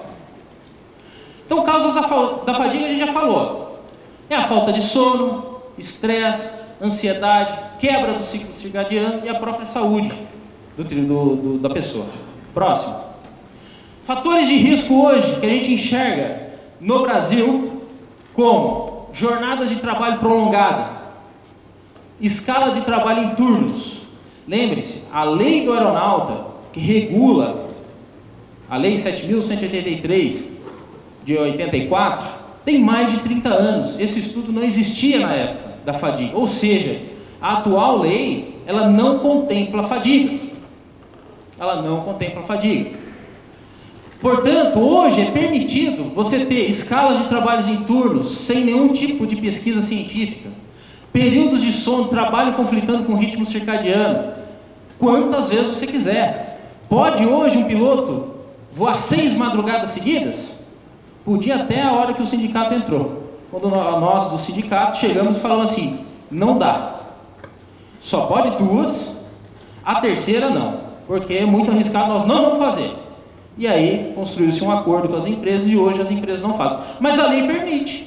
Então, causas da fadiga a gente já falou. É a falta de sono, estresse, ansiedade, quebra do ciclo circadiano e a própria saúde da pessoa. Próximo. Fatores de risco hoje que a gente enxerga no Brasil como jornadas de trabalho prolongada, escala de trabalho em turnos. Lembre-se, a lei do aeronauta que regula a lei 7.183 de 84 tem mais de 30 anos. Esse estudo não existia na época da fadiga, ou seja, a atual lei ela não contempla fadiga. Ela não contempla fadiga. Portanto, hoje é permitido você ter escalas de trabalhos em turnos, sem nenhum tipo de pesquisa científica, períodos de sono, trabalho conflitando com o ritmo circadiano, quantas vezes você quiser. Pode hoje um piloto voar 6 madrugadas seguidas? Podia até a hora que o sindicato entrou. Quando nós do sindicato chegamos e falamos assim, não dá. Só pode 2, a terceira não, porque é muito arriscado, nós não vamos fazer. E aí construiu-se um acordo com as empresas e hoje as empresas não fazem. Mas a lei permite.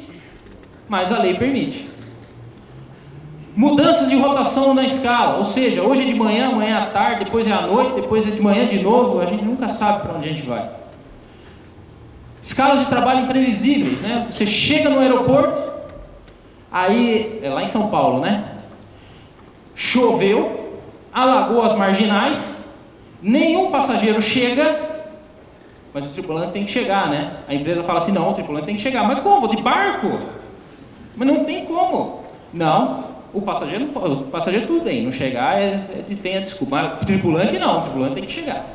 Mudanças de rotação na escala, ou seja, hoje é de manhã, amanhã é à tarde, depois é à noite, depois é de manhã de novo, a gente nunca sabe para onde a gente vai. Escalas de trabalho imprevisíveis, né? Você chega no aeroporto, aí, é lá em São Paulo, né? Choveu, alagou as marginais, nenhum passageiro chega, mas o tripulante tem que chegar, né? A empresa fala assim, não, o tripulante tem que chegar. Mas como? De barco? Mas não tem como. Não, o passageiro tudo bem, não chegar tem a desculpa. Mas o tripulante não, o tripulante tem que chegar.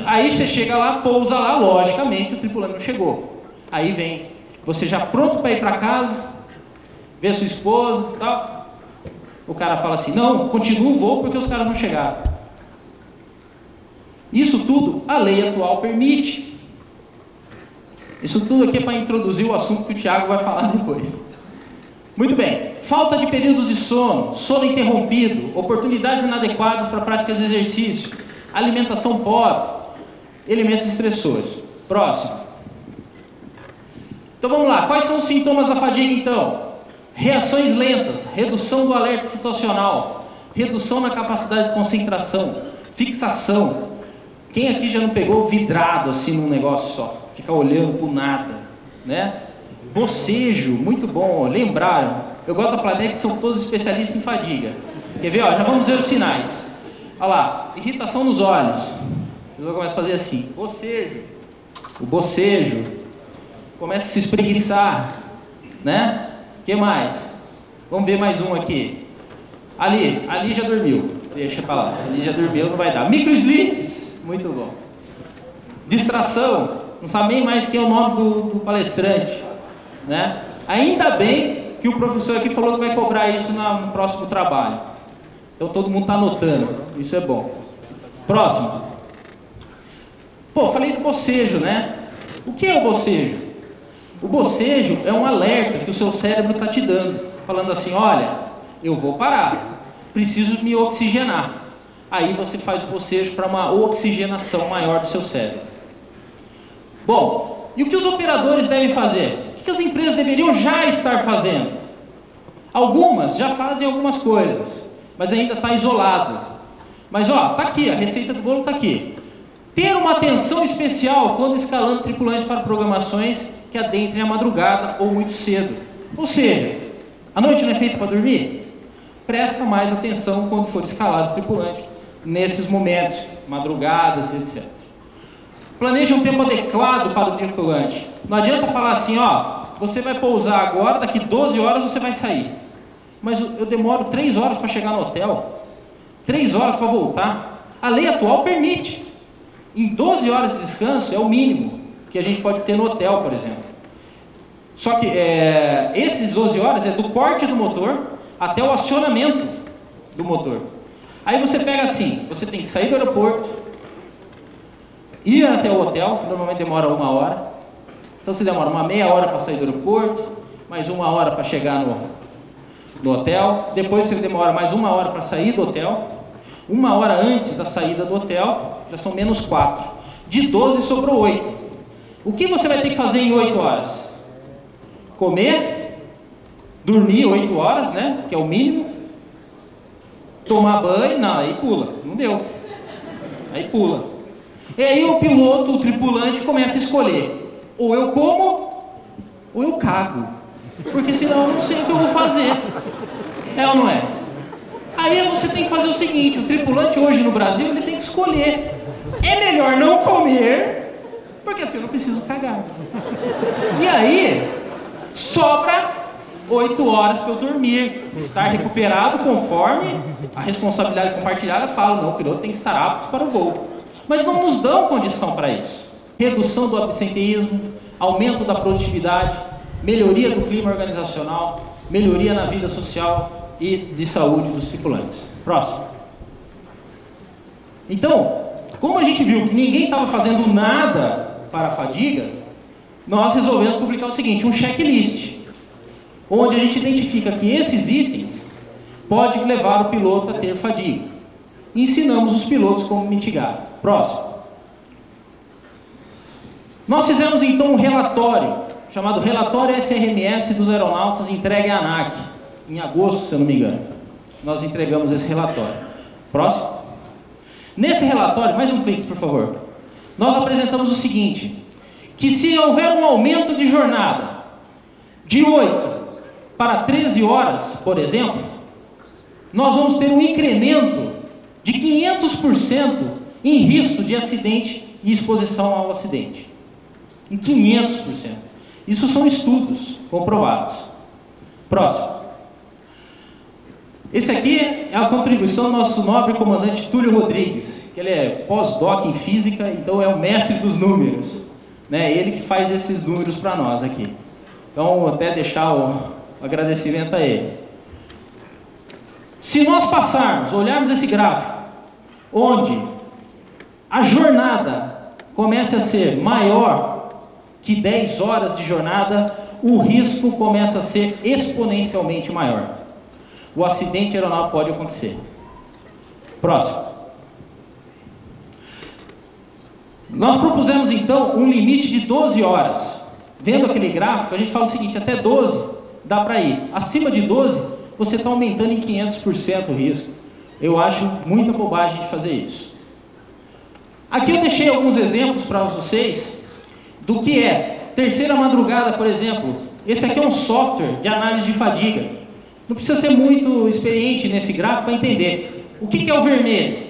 Aí você chega lá, pousa lá, logicamente o tripulante não chegou. Aí vem, você já pronto para ir para casa, ver sua esposa e tal. O cara fala assim, não, continua o voo porque os caras não chegaram. Isso tudo a lei atual permite. Isso tudo aqui é para introduzir o assunto que o Thiago vai falar depois. Muito bem. Falta de períodos de sono, sono interrompido, oportunidades inadequadas para práticas de exercício, alimentação pobre, elementos estressores. Próximo. Então vamos lá. Quais são os sintomas da fadiga então? Reações lentas, redução do alerta situacional, redução na capacidade de concentração, fixação. Quem aqui já não pegou vidrado assim num negócio só? Fica olhando por nada, né? Bocejo, muito bom, lembraram? Eu gosto da plateia que são todos especialistas em fadiga. Quer ver? Ó, já vamos ver os sinais. Olha lá, irritação nos olhos. A pessoa começa a fazer assim, bocejo. O bocejo. Começa a se espreguiçar, né? O que mais? Vamos ver mais um aqui. Ali já dormiu. Deixa pra lá. Ali já dormiu, não vai dar. Microslips. Muito bom. Distração. Não sabe nem mais quem é o nome do palestrante, né? Ainda bem que o professor aqui falou que vai cobrar isso no próximo trabalho. Então todo mundo está anotando. Isso é bom. Próximo. Pô, falei do bocejo, né? O que é o bocejo? O bocejo é um alerta que o seu cérebro está te dando, falando assim, olha, eu vou parar, preciso me oxigenar. Aí você faz o bocejo para uma oxigenação maior do seu cérebro. Bom, e o que os operadores devem fazer? O que as empresas deveriam já estar fazendo? Algumas já fazem algumas coisas, mas ainda está isolado. Mas ó, tá aqui, a receita do bolo está aqui. Ter uma atenção especial quando escalando tripulantes para programações que adentrem a madrugada ou muito cedo. Ou seja, a noite não é feita para dormir? Presta mais atenção quando for escalar o tripulante nesses momentos, madrugadas, etc. Planeje um tempo adequado para o tripulante. Não adianta falar assim, ó, você vai pousar agora, daqui 12 horas você vai sair. Mas eu demoro 3 horas para chegar no hotel, 3 horas para voltar. A lei atual permite. Em 12 horas de descanso é o mínimo que a gente pode ter no hotel, por exemplo. Só que esses 12 horas é do corte do motor até o acionamento do motor. Aí você pega assim, você tem que sair do aeroporto, ir até o hotel, que normalmente demora 1 hora. Então você demora uma meia hora para sair do aeroporto, mais 1 hora para chegar no hotel. Depois você demora mais 1 hora para sair do hotel. 1 hora antes da saída do hotel, já são menos 4. De 12 sobrou 8. O que você vai ter que fazer em 8 horas? Comer, dormir 8 horas, né? Que é o mínimo. Tomar banho, não, aí pula. Não deu. Aí pula. E aí o piloto, o tripulante começa a escolher. Ou eu como, ou eu cago. Porque senão eu não sei o que eu vou fazer. É ou não é? Aí você tem que fazer o seguinte, o tripulante hoje no Brasil, ele tem que escolher. É melhor não comer, porque assim eu não preciso cagar. E aí, sobra 8 horas para eu dormir, estar recuperado conforme a responsabilidade compartilhada fala, não, o piloto tem que estar apto para o voo. Mas não nos dão condição para isso. redução do absenteísmo, aumento da produtividade, melhoria do clima organizacional, melhoria na vida social e de saúde dos tripulantes. Próximo. Então, como a gente viu que ninguém estava fazendo nada para a fadiga, nós resolvemos publicar o seguinte, um checklist, onde a gente identifica que esses itens podem levar o piloto a ter fadiga. E ensinamos os pilotos como mitigar. Próximo. Nós fizemos então um relatório, chamado Relatório FRMS dos Aeronautas, entregue à ANAC, em agosto, se eu não me engano. Nós entregamos esse relatório. Próximo. Nesse relatório, mais um clique, por favor. Nós apresentamos o seguinte, que se houver um aumento de jornada de 8 para 13 horas, por exemplo, nós vamos ter um incremento de 500% em risco de acidente e exposição ao acidente. Em 500%. Isso são estudos comprovados. Próximo. Esse aqui é a contribuição do nosso nobre comandante Túlio Rodrigues, que ele é pós-doc em física, então é o mestre dos números, né? Ele que faz esses números para nós aqui. Então, vou até deixar o agradecimento a ele. Se nós passarmos, olharmos esse gráfico, onde a jornada começa a ser maior que 10 horas de jornada, o risco começa a ser exponencialmente maior. O acidente aeronáutico pode acontecer. Próximo. Nós propusemos então um limite de 12 horas. Vendo aquele gráfico, a gente fala o seguinte, até 12 dá para ir. Acima de 12, você está aumentando em 500% o risco. Eu acho muita bobagem de fazer isso. Aqui eu deixei alguns exemplos para vocês do que é terceira madrugada, por exemplo. Esse aqui é um software de análise de fadiga. Não precisa ser muito experiente nesse gráfico para entender. O que é o vermelho?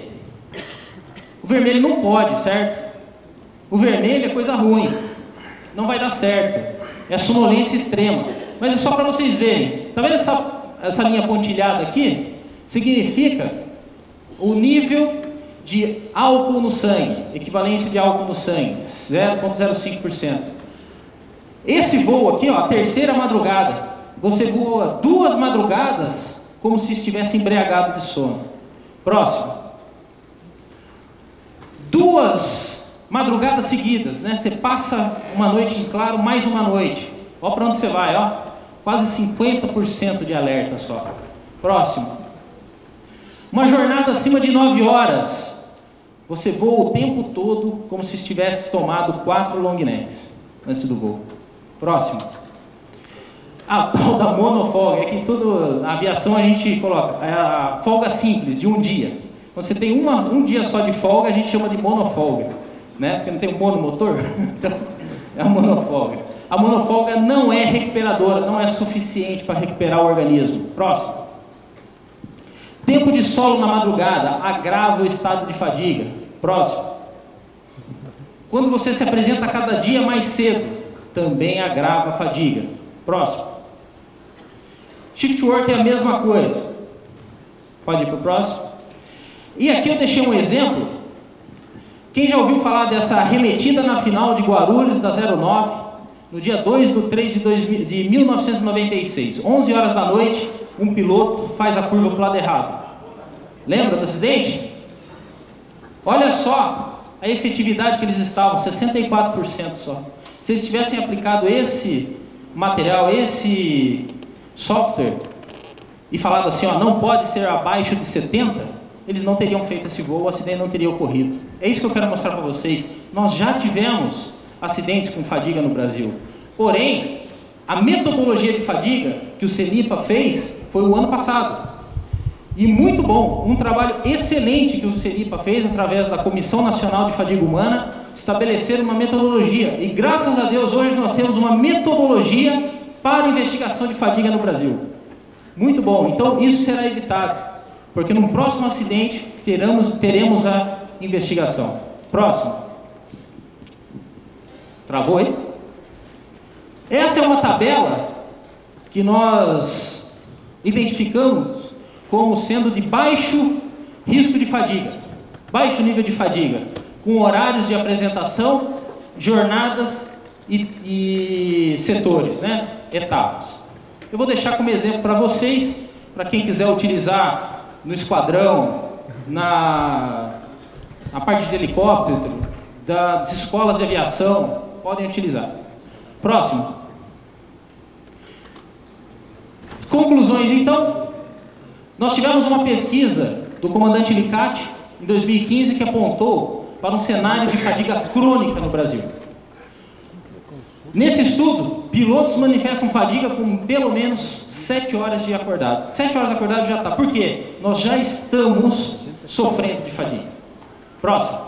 O vermelho não pode, certo? O vermelho é coisa ruim. Não vai dar certo. É a sonolência extrema. Mas é só para vocês verem. Está vendo essa linha pontilhada aqui? Significa o nível de álcool no sangue. Equivalência de álcool no sangue. 0,05%. Esse voo aqui, ó, a terceira madrugada. Você voa 2 madrugadas como se estivesse embriagado de sono. Próximo. 2 madrugadas seguidas, né? Você passa uma noite em claro, mais uma noite. Olha para onde você vai, ó. Quase 50% de alerta só. Próximo. Uma jornada acima de 9 horas. Você voa o tempo todo como se estivesse tomado 4 long necks antes do voo. Próximo. A tal da monofolga, é que tudo, na aviação a gente coloca a folga simples, de um dia. Quando você tem um dia só de folga, a gente chama de monofolga, né? Porque não tem um monomotor, então é a monofolga. A monofolga não é recuperadora, não é suficiente para recuperar o organismo. Próximo. Tempo de solo na madrugada, agrava o estado de fadiga. Próximo. Quando você se apresenta cada dia mais cedo, também agrava a fadiga. Próximo. Shift work é a mesma coisa. Pode ir para o próximo. E aqui eu deixei um exemplo. Quem já ouviu falar dessa arremetida na final de Guarulhos da 09, no dia 2/3 de 1996, 11 horas da noite, um piloto faz a curva para o lado errado. Lembra do acidente? Olha só a efetividade que eles estavam, 64% só. Se eles tivessem aplicado esse material, esse software, e falado assim, ó, não pode ser abaixo de 70, eles não teriam feito esse voo, o acidente não teria ocorrido. É isso que eu quero mostrar para vocês. Nós já tivemos acidentes com fadiga no Brasil. Porém, a metodologia de fadiga que o CENIPA fez foi o ano passado. E muito bom, um trabalho excelente que o CENIPA fez através da Comissão Nacional de Fadiga Humana, estabelecer uma metodologia. E graças a Deus hoje nós temos uma metodologia para investigação de fadiga no Brasil. Muito bom, então isso será evitado, porque no próximo acidente teremos a investigação. Próximo. Travou aí? Essa é uma tabela que nós identificamos como sendo de baixo risco de fadiga, baixo nível de fadiga, com horários de apresentação jornadas e setores, né? Etapas. Eu vou deixar como exemplo para vocês, para quem quiser utilizar no esquadrão, na parte de helicóptero, das escolas de aviação, podem utilizar. Próximo. Conclusões, então. Nós tivemos uma pesquisa do comandante Licati, em 2015, que apontou para um cenário de fadiga crônica no Brasil. Nesse estudo, pilotos manifestam fadiga com pelo menos 7 horas de acordado. 7 horas de acordado já está. Por quê? Nós já estamos sofrendo de fadiga. Próximo.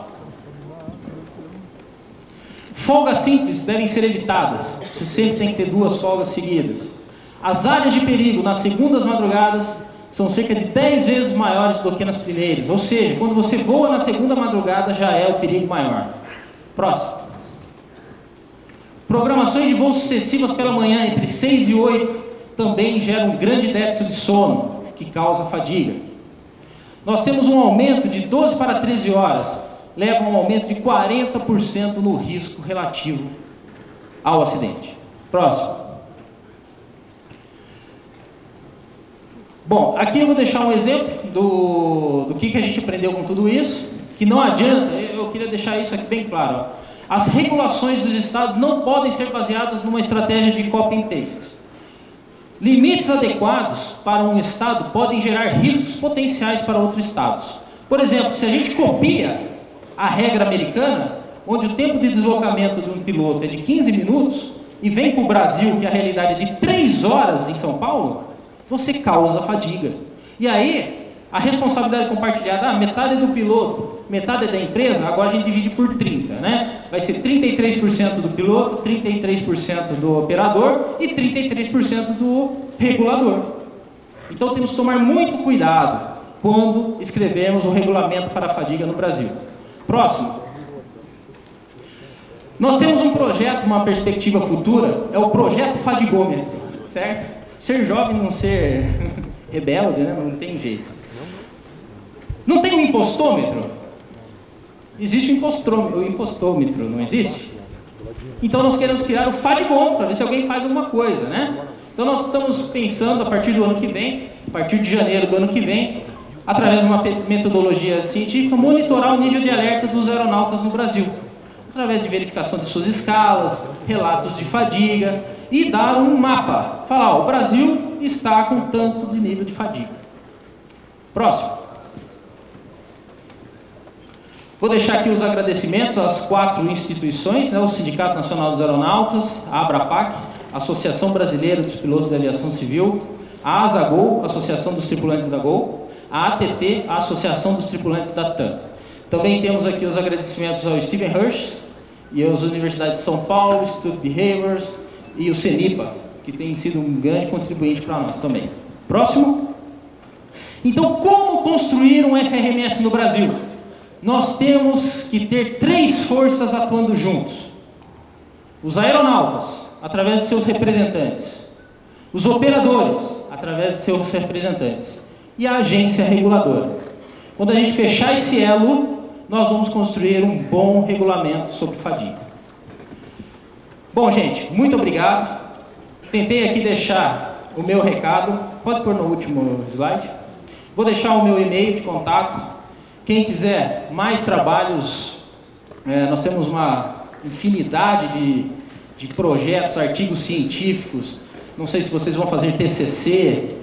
Folgas simples devem ser evitadas. Você sempre tem que ter 2 folgas seguidas. As áreas de perigo nas segundas madrugadas são cerca de 10 vezes maiores do que nas primeiras. Ou seja, quando você voa na segunda madrugada já é o perigo maior. Próximo. Programações de voos sucessivas pela manhã entre 6 e 8 também geram um grande débito de sono, que causa fadiga. Nós temos um aumento de 12 para 13 horas, leva a um aumento de 40% no risco relativo ao acidente. Próximo. Bom, aqui eu vou deixar um exemplo do que a gente aprendeu com tudo isso, que não adianta, eu queria deixar isso aqui bem claro. Ó. As regulações dos estados não podem ser baseadas numa estratégia de copy and paste. Limites adequados para um estado podem gerar riscos potenciais para outros estados. Por exemplo, se a gente copia a regra americana, onde o tempo de deslocamento de um piloto é de 15 minutos, e vem para o Brasil, que a realidade é de 3 horas em São Paulo, você causa fadiga. E aí, a responsabilidade compartilhada, metade é do piloto, metade é da empresa, agora a gente divide por 30, né? Vai ser 33% do piloto, 33% do operador e 33% do regulador. Então temos que tomar muito cuidado quando escrevemos o regulamento para a fadiga no Brasil. Próximo. Nós temos um projeto, uma perspectiva futura, é o projeto Fadigômetro, certo? Ser jovem, não ser rebelde, né? Não tem jeito. Não tem um impostômetro? Existe o impostômetro, não existe? Então nós queremos criar o Fadigômetro, para ver se alguém faz alguma coisa, né? Então nós estamos pensando, a partir do ano que vem, a partir de janeiro do ano que vem, através de uma metodologia científica, monitorar o nível de alerta dos aeronautas no Brasil. Através de verificação de suas escalas, relatos de fadiga, e dar um mapa. Falar, ó, o Brasil está com tanto de nível de fadiga. Próximo. Vou deixar aqui os agradecimentos às 4 instituições, né, o Sindicato Nacional dos Aeronautas, a ABRAPAC, a Associação Brasileira dos Pilotos de Aviação Civil, a ASAGOL, Associação dos Tripulantes da GOL, a ATT, a Associação dos Tripulantes da TAM. Também temos aqui os agradecimentos ao Stephen Hirsch e às Universidades de São Paulo, Instituto Behaviors e o CENIPA, que tem sido um grande contribuinte para nós também. Próximo. Então, como construir um FRMS no Brasil? Nós temos que ter 3 forças atuando juntos. Os aeronautas, através de seus representantes. Os operadores, através de seus representantes. E a agência reguladora. Quando a gente fechar esse elo, nós vamos construir um bom regulamento sobre fadiga. Bom, gente, muito obrigado. Tentei aqui deixar o meu recado. Pode pôr no último slide. Vou deixar o meu e-mail de contato. Quem quiser mais trabalhos, nós temos uma infinidade de projetos, artigos científicos. Não sei se vocês vão fazer TCC.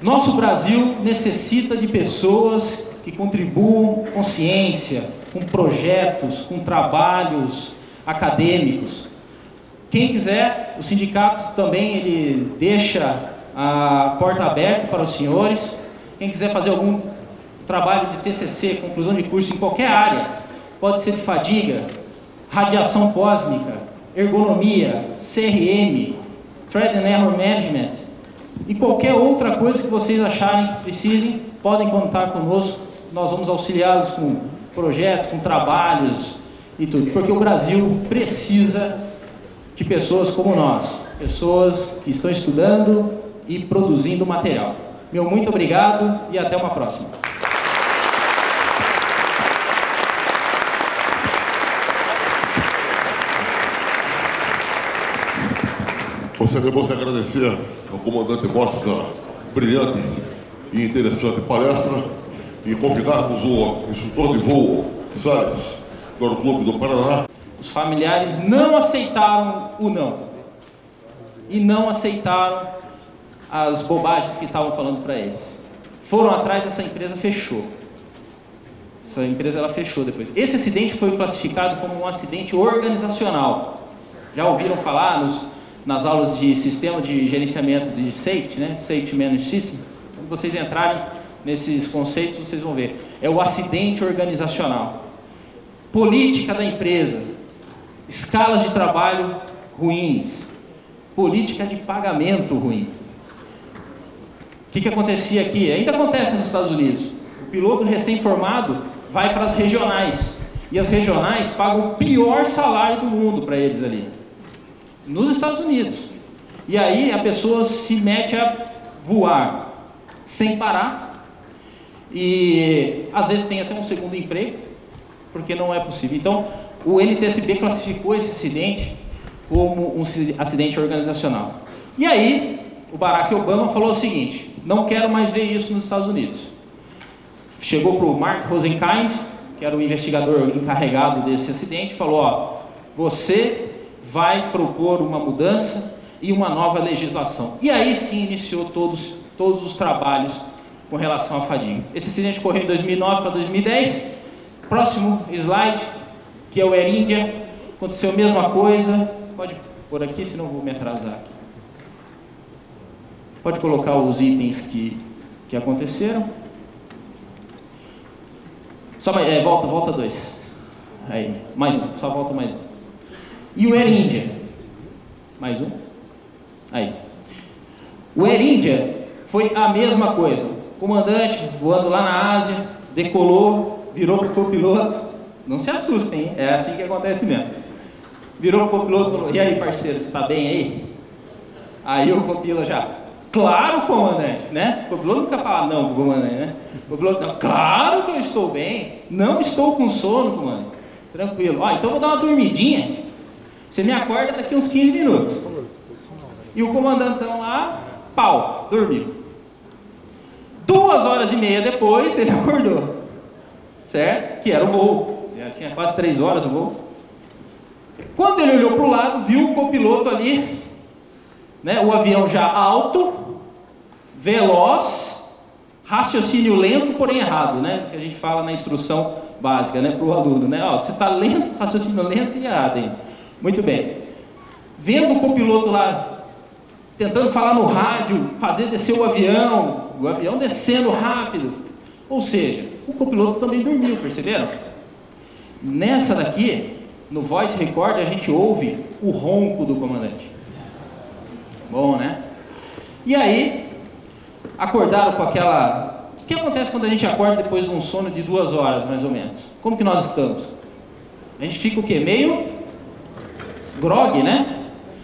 Nosso Brasil necessita de pessoas que contribuam com ciência, com projetos, com trabalhos acadêmicos. Quem quiser, o sindicato também ele deixa a porta aberta para os senhores. Quem quiser fazer algum trabalho de TCC, conclusão de curso em qualquer área, pode ser de fadiga, radiação cósmica, ergonomia, CRM, Threat and Error Management e qualquer outra coisa que vocês acharem que precisem, podem contar conosco. Nós vamos auxiliá-los com projetos, com trabalhos e tudo, porque o Brasil precisa de pessoas como nós, pessoas que estão estudando e produzindo material. Meu muito obrigado e até uma próxima. gostaria de agradecer ao comandante Bosch essa brilhante e interessante palestra e convidarmos o instrutor de voo Salles do Aeroclube do Paraná. Os familiares não aceitaram o não. E não aceitaram as bobagens que estavam falando para eles. Foram atrás, essa empresa fechou. Essa empresa ela fechou depois. Esse acidente foi classificado como um acidente organizacional. Já ouviram falar nas aulas de sistema de gerenciamento de safety, né? Safety Management System? Quando vocês entrarem nesses conceitos, vocês vão ver. É o acidente organizacional. Política da empresa. Escalas de trabalho ruins. Política de pagamento ruim. O que acontecia aqui? Ainda acontece nos Estados Unidos. O piloto recém-formado vai para as regionais. E as regionais pagam o pior salário do mundo para eles ali. Nos Estados Unidos. E aí a pessoa se mete a voar sem parar. E às vezes tem até um segundo emprego, porque não é possível. Então, o NTSB classificou esse acidente como um acidente organizacional. E aí, o Barack Obama falou o seguinte: não quero mais ver isso nos Estados Unidos. Chegou para o Mark Rosenkind, que era o investigador encarregado desse acidente, e falou: ó, você vai propor uma mudança e uma nova legislação. E aí sim iniciou todos os trabalhos com relação à fadiga. Esse acidente ocorreu em 2009 para 2010. Próximo slide, que é o Air India, aconteceu a mesma coisa. Pode pôr aqui, senão eu vou me atrasar aqui. Pode colocar os itens que aconteceram. Só volta dois. Aí, mais um, só volta mais um. E o Air India? Mais um. Aí. O Air India foi a mesma coisa. Comandante voando lá na Ásia, decolou, virou para o copiloto. Não se assustem, hein? É assim que acontece mesmo. Virou para o copiloto e falou: e aí, parceiro, você está bem aí? Aí o copiloto já: claro, comandante, né? O copiloto nunca fala não pro comandante, né? O copiloto: não, claro que eu estou bem, não estou com sono, comandante. Tranquilo. Ó, então eu vou dar uma dormidinha. Você me acorda daqui uns 15 minutos. E o comandantão lá, pau, dormiu. 2h30 depois, ele acordou. Certo? Que era o voo. Já tinha quase 3 horas o voo. Quando ele olhou para o lado, viu o copiloto ali, né, o avião já alto, veloz, raciocínio lento, porém errado, né? Que a gente fala na instrução básica, né, para o aluno, né? Ó, você está lento, raciocínio lento e errado, hein? Muito bem. Vendo o copiloto lá, tentando falar no rádio, fazer descer o avião descendo rápido. Ou seja, o copiloto também dormiu, perceberam? Nessa daqui, no voice record, a gente ouve o ronco do comandante. Bom, né? E aí, acordaram com aquela... O que acontece quando a gente acorda depois de um sono de 2 horas, mais ou menos? Como que nós estamos? A gente fica o quê? Meio grog, né?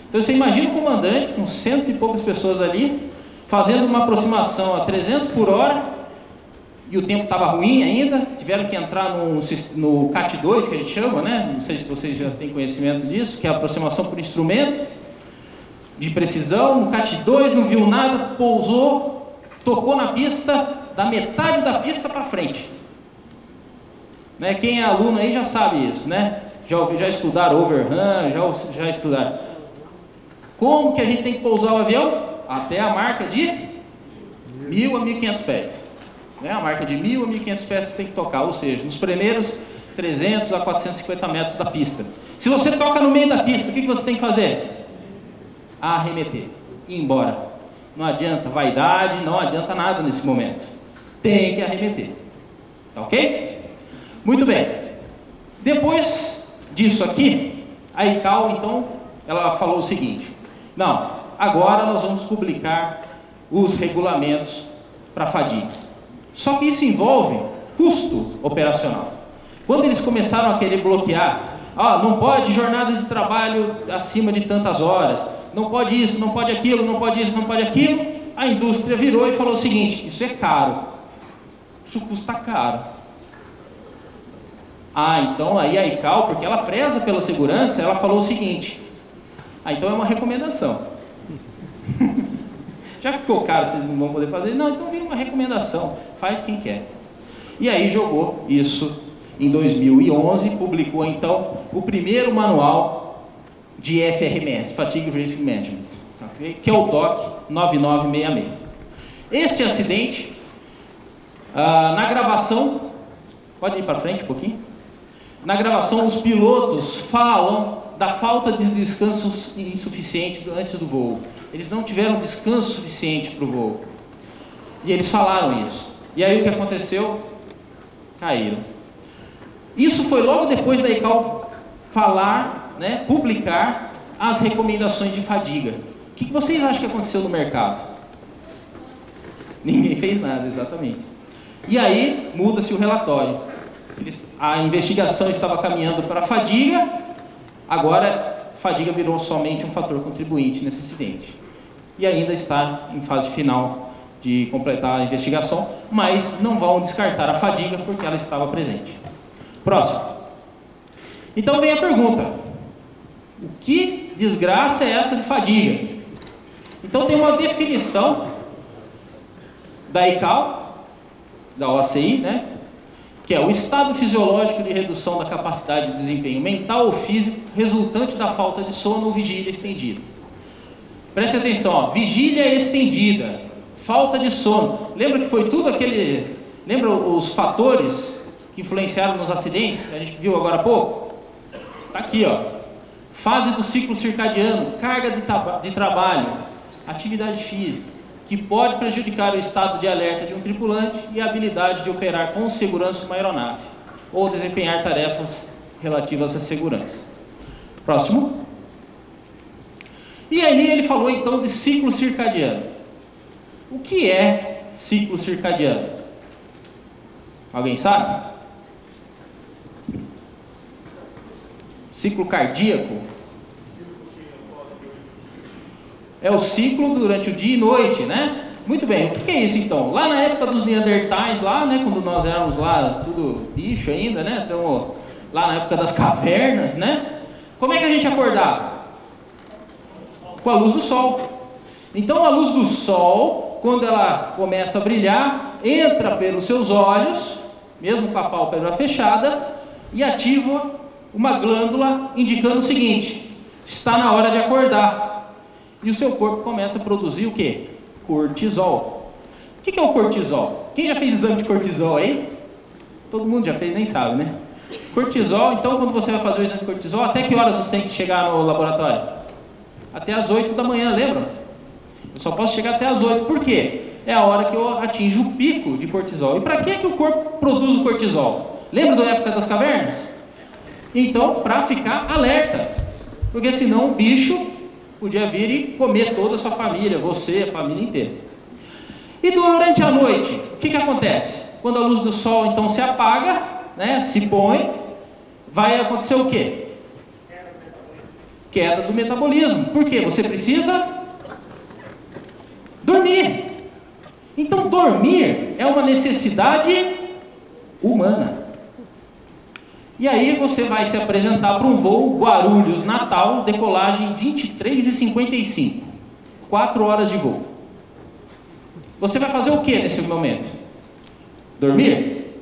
Então você imagina o comandante com 100 e poucas pessoas ali, fazendo uma aproximação a 300 por hora, e o tempo estava ruim ainda, tiveram que entrar no CAT-2, que a gente chama, né? Não sei se vocês já têm conhecimento disso, que é a aproximação por instrumento, de precisão. No CAT-2 não viu nada, pousou, tocou na pista, da metade da pista para frente. Né? Quem é aluno aí já sabe isso, né? Já estudaram overrun, já estudaram. Como que a gente tem que pousar o avião? Até a marca de 1.000 a 1.500 pés. Né? A marca de 1.000 a 1.500 pés você tem que tocar, ou seja, nos primeiros 300 a 450 metros da pista. Se você toca no meio da pista, o que você tem que fazer? Arremeter, ir embora. Não adianta vaidade, não adianta nada nesse momento. Tem que arremeter. Tá ok? Muito bem. Depois disso aqui, a ICAO, então, ela falou o seguinte: não, agora nós vamos publicar os regulamentos para fadiga. Só que isso envolve custo operacional. Quando eles começaram a querer bloquear, não pode jornadas de trabalho acima de tantas horas, não pode isso, não pode aquilo, não pode isso, não pode aquilo, a indústria virou e falou o seguinte: isso é caro, isso custa caro. Então aí a ICAO, porque ela preza pela segurança, ela falou o seguinte: então é uma recomendação. Já que ficou caro, vocês não vão poder fazer? Não, então vira uma recomendação, faz quem quer. E aí jogou isso em 2011, publicou então o primeiro manual de FRMS, Fatigue Risk Management, okay? Que é o DOC 9966. Esse acidente, na gravação, pode ir para frente um pouquinho? Na gravação, os pilotos falam da falta de descanso insuficiente antes do voo. Eles não tiveram descanso suficiente para o voo. E eles falaram isso. E aí o que aconteceu? Caíram. Isso foi logo depois da ICAO falar, né, publicar as recomendações de fadiga. O que vocês acham que aconteceu no mercado? Ninguém fez nada, exatamente. E aí muda-se o relatório. A investigação estava caminhando para a fadiga, agora fadiga virou somente um fator contribuinte nesse acidente. E ainda está em fase final de completar a investigação, mas não vão descartar a fadiga porque ela estava presente. Próximo. Então vem a pergunta: o que desgraça é essa de fadiga? Então tem uma definição da ICAO, da OCI, né? Que é o estado fisiológico de redução da capacidade de desempenho mental ou físico resultante da falta de sono ou vigília estendida. Preste atenção, ó, vigília estendida, falta de sono. Lembra que foi tudo aquele... Lembra os fatores que influenciaram nos acidentes? A gente viu agora há pouco? Está aqui, ó. Fase do ciclo circadiano, carga de trabalho, atividade física, que pode prejudicar o estado de alerta de um tripulante e a habilidade de operar com segurança uma aeronave, ou desempenhar tarefas relativas à segurança. Próximo. E aí ele falou então de ciclo circadiano. O que é ciclo circadiano? Alguém sabe? Ciclo cardíaco é o ciclo durante o dia e noite, né? Muito bem, o que é isso então? Lá na época dos Neandertais, lá, né, quando nós éramos lá, tudo bicho ainda, né? Então, lá na época das cavernas, né? Como é que a gente acordava? Com a luz do sol. Então a luz do sol, quando ela começa a brilhar, entra pelos seus olhos, mesmo com a pálpebra fechada, e ativa uma glândula indicando o seguinte: está na hora de acordar. E o seu corpo começa a produzir o quê? Cortisol. O que é o cortisol? Quem já fez exame de cortisol aí? Todo mundo já fez, nem sabe, né? Cortisol, então quando você vai fazer o exame de cortisol, até que horas você tem que chegar no laboratório? Até as 8 da manhã, lembra? Eu só posso chegar até as 8, por quê? É a hora que eu atinjo o pico de cortisol. E para que o corpo produz o cortisol? Lembra da época das cavernas? Então, para ficar alerta. Porque senão o bicho podia vir e comer toda a sua família, você, a família inteira. E durante a noite, o que acontece? Quando a luz do sol então se apaga, né, se põe, vai acontecer o quê? Queda do metabolismo. Por quê? Você precisa dormir. Então dormir é uma necessidade humana. E aí você vai se apresentar para um voo Guarulhos-Natal, decolagem 23h55, 4 horas de voo. Você vai fazer o que nesse momento? Dormir?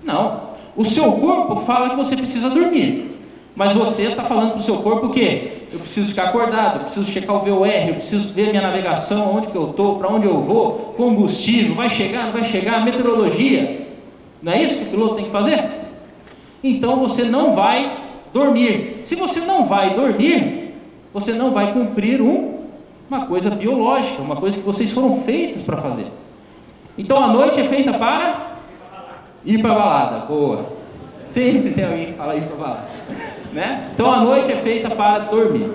Não. O seu corpo fala que você precisa dormir, mas você está falando para o seu corpo o quê? Eu preciso ficar acordado, eu preciso checar o VOR, eu preciso ver minha navegação, onde que eu estou, para onde eu vou, combustível, vai chegar, não vai chegar, meteorologia. Não é isso que o piloto tem que fazer? Então você não vai dormir. Se você não vai dormir, você não vai cumprir uma coisa biológica, uma coisa que vocês foram feitos para fazer. Então a noite é feita para ir para a balada. Boa. Sempre tem alguém que fala ir para a balada, né? Então a noite é feita para dormir.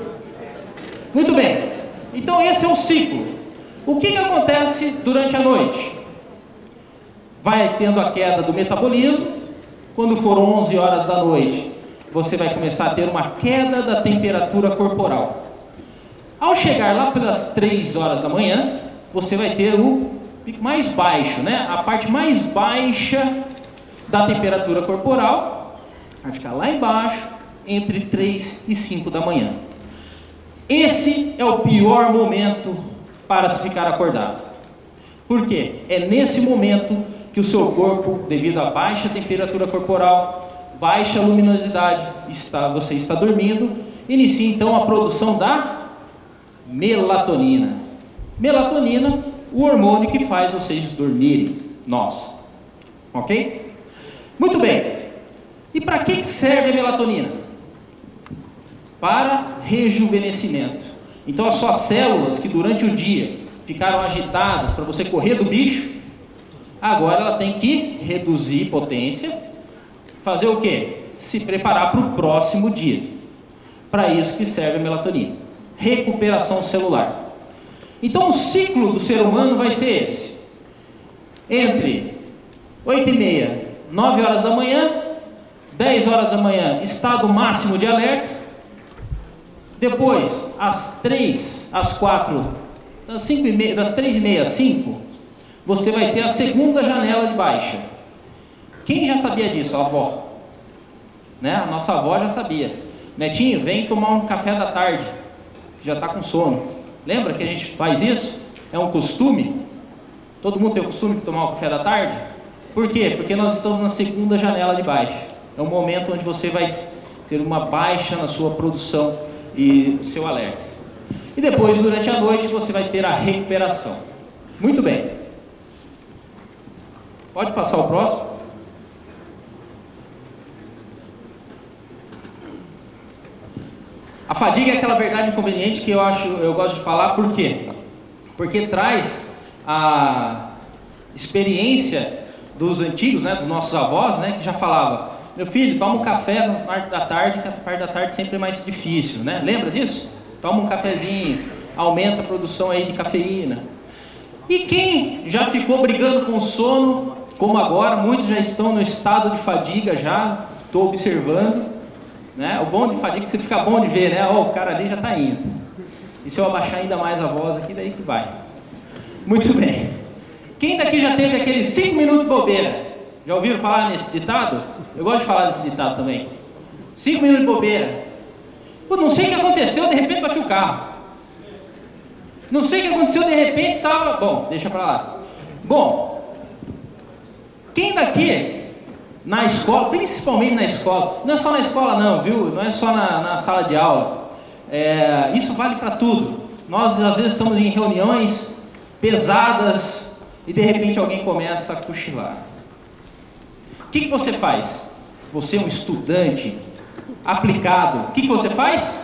Muito bem. Então esse é o ciclo. O que acontece durante a noite? Vai tendo a queda do metabolismo. Quando for 11 horas da noite, você vai começar a ter uma queda da temperatura corporal. Ao chegar lá pelas 3 horas da manhã, você vai ter o pico mais baixo, né? A parte mais baixa da temperatura corporal vai ficar lá embaixo, entre 3 e 5 da manhã. Esse é o pior momento para se ficar acordado. Por quê? É nesse momento que o seu corpo, devido à baixa temperatura corporal, baixa luminosidade, você está dormindo, inicia então a produção da melatonina. Melatonina, o hormônio que faz vocês dormirem, nós. Ok? Muito bem. E para que serve a melatonina? Para rejuvenescimento. Então as suas células que durante o dia ficaram agitadas para você correr do bicho, agora ela tem que reduzir potência, fazer o quê? Se preparar para o próximo dia. Para isso que serve a melatonina. Recuperação celular. Então o ciclo do ser humano vai ser esse. Entre 8h30, 9 horas da manhã, 10 horas da manhã, estado máximo de alerta. Depois, às 3, às 4, das 5h30, das 3h30 às 5, você vai ter a segunda janela de baixa. Quem já sabia disso? A avó. Né? A nossa avó já sabia. Netinho, vem tomar um café da tarde. Já está com sono. Lembra que a gente faz isso? É um costume? Todo mundo tem o costume de tomar o café da tarde? Por quê? Porque nós estamos na segunda janela de baixa. É um momento onde você vai ter uma baixa na sua produção e o seu alerta. E depois, durante a noite, você vai ter a recuperação. Muito bem. Pode passar o próximo? A fadiga é aquela verdade inconveniente que eu gosto de falar, por quê? Porque traz a experiência dos antigos, né, dos nossos avós, né, que já falava: meu filho, toma um café na parte da tarde, que a parte da tarde sempre é mais difícil, né? Lembra disso? Toma um cafezinho, aumenta a produção aí de cafeína. E quem já ficou brigando com o sono, como agora, muitos já estão no estado de fadiga já, estou observando, né? O bom de fadiga é que você fica bom de ver, né? Oh, o cara ali já está indo. E se eu abaixar ainda mais a voz aqui, daí que vai. Muito bem. Quem daqui já teve aqueles 5 minutos de bobeira? Já ouviram falar nesse ditado? Eu gosto de falar desse ditado também. 5 minutos de bobeira. Pô, não sei o que aconteceu, de repente bati o carro. Não sei o que aconteceu, de repente estava... Bom, deixa pra lá. Bom, quem daqui, na escola, principalmente na escola, não é só na escola não, viu? Não é só na sala de aula. Isso vale para tudo. Nós, às vezes, estamos em reuniões pesadas e, de repente, alguém começa a cochilar. O que você faz? Você é um estudante aplicado. O que você faz?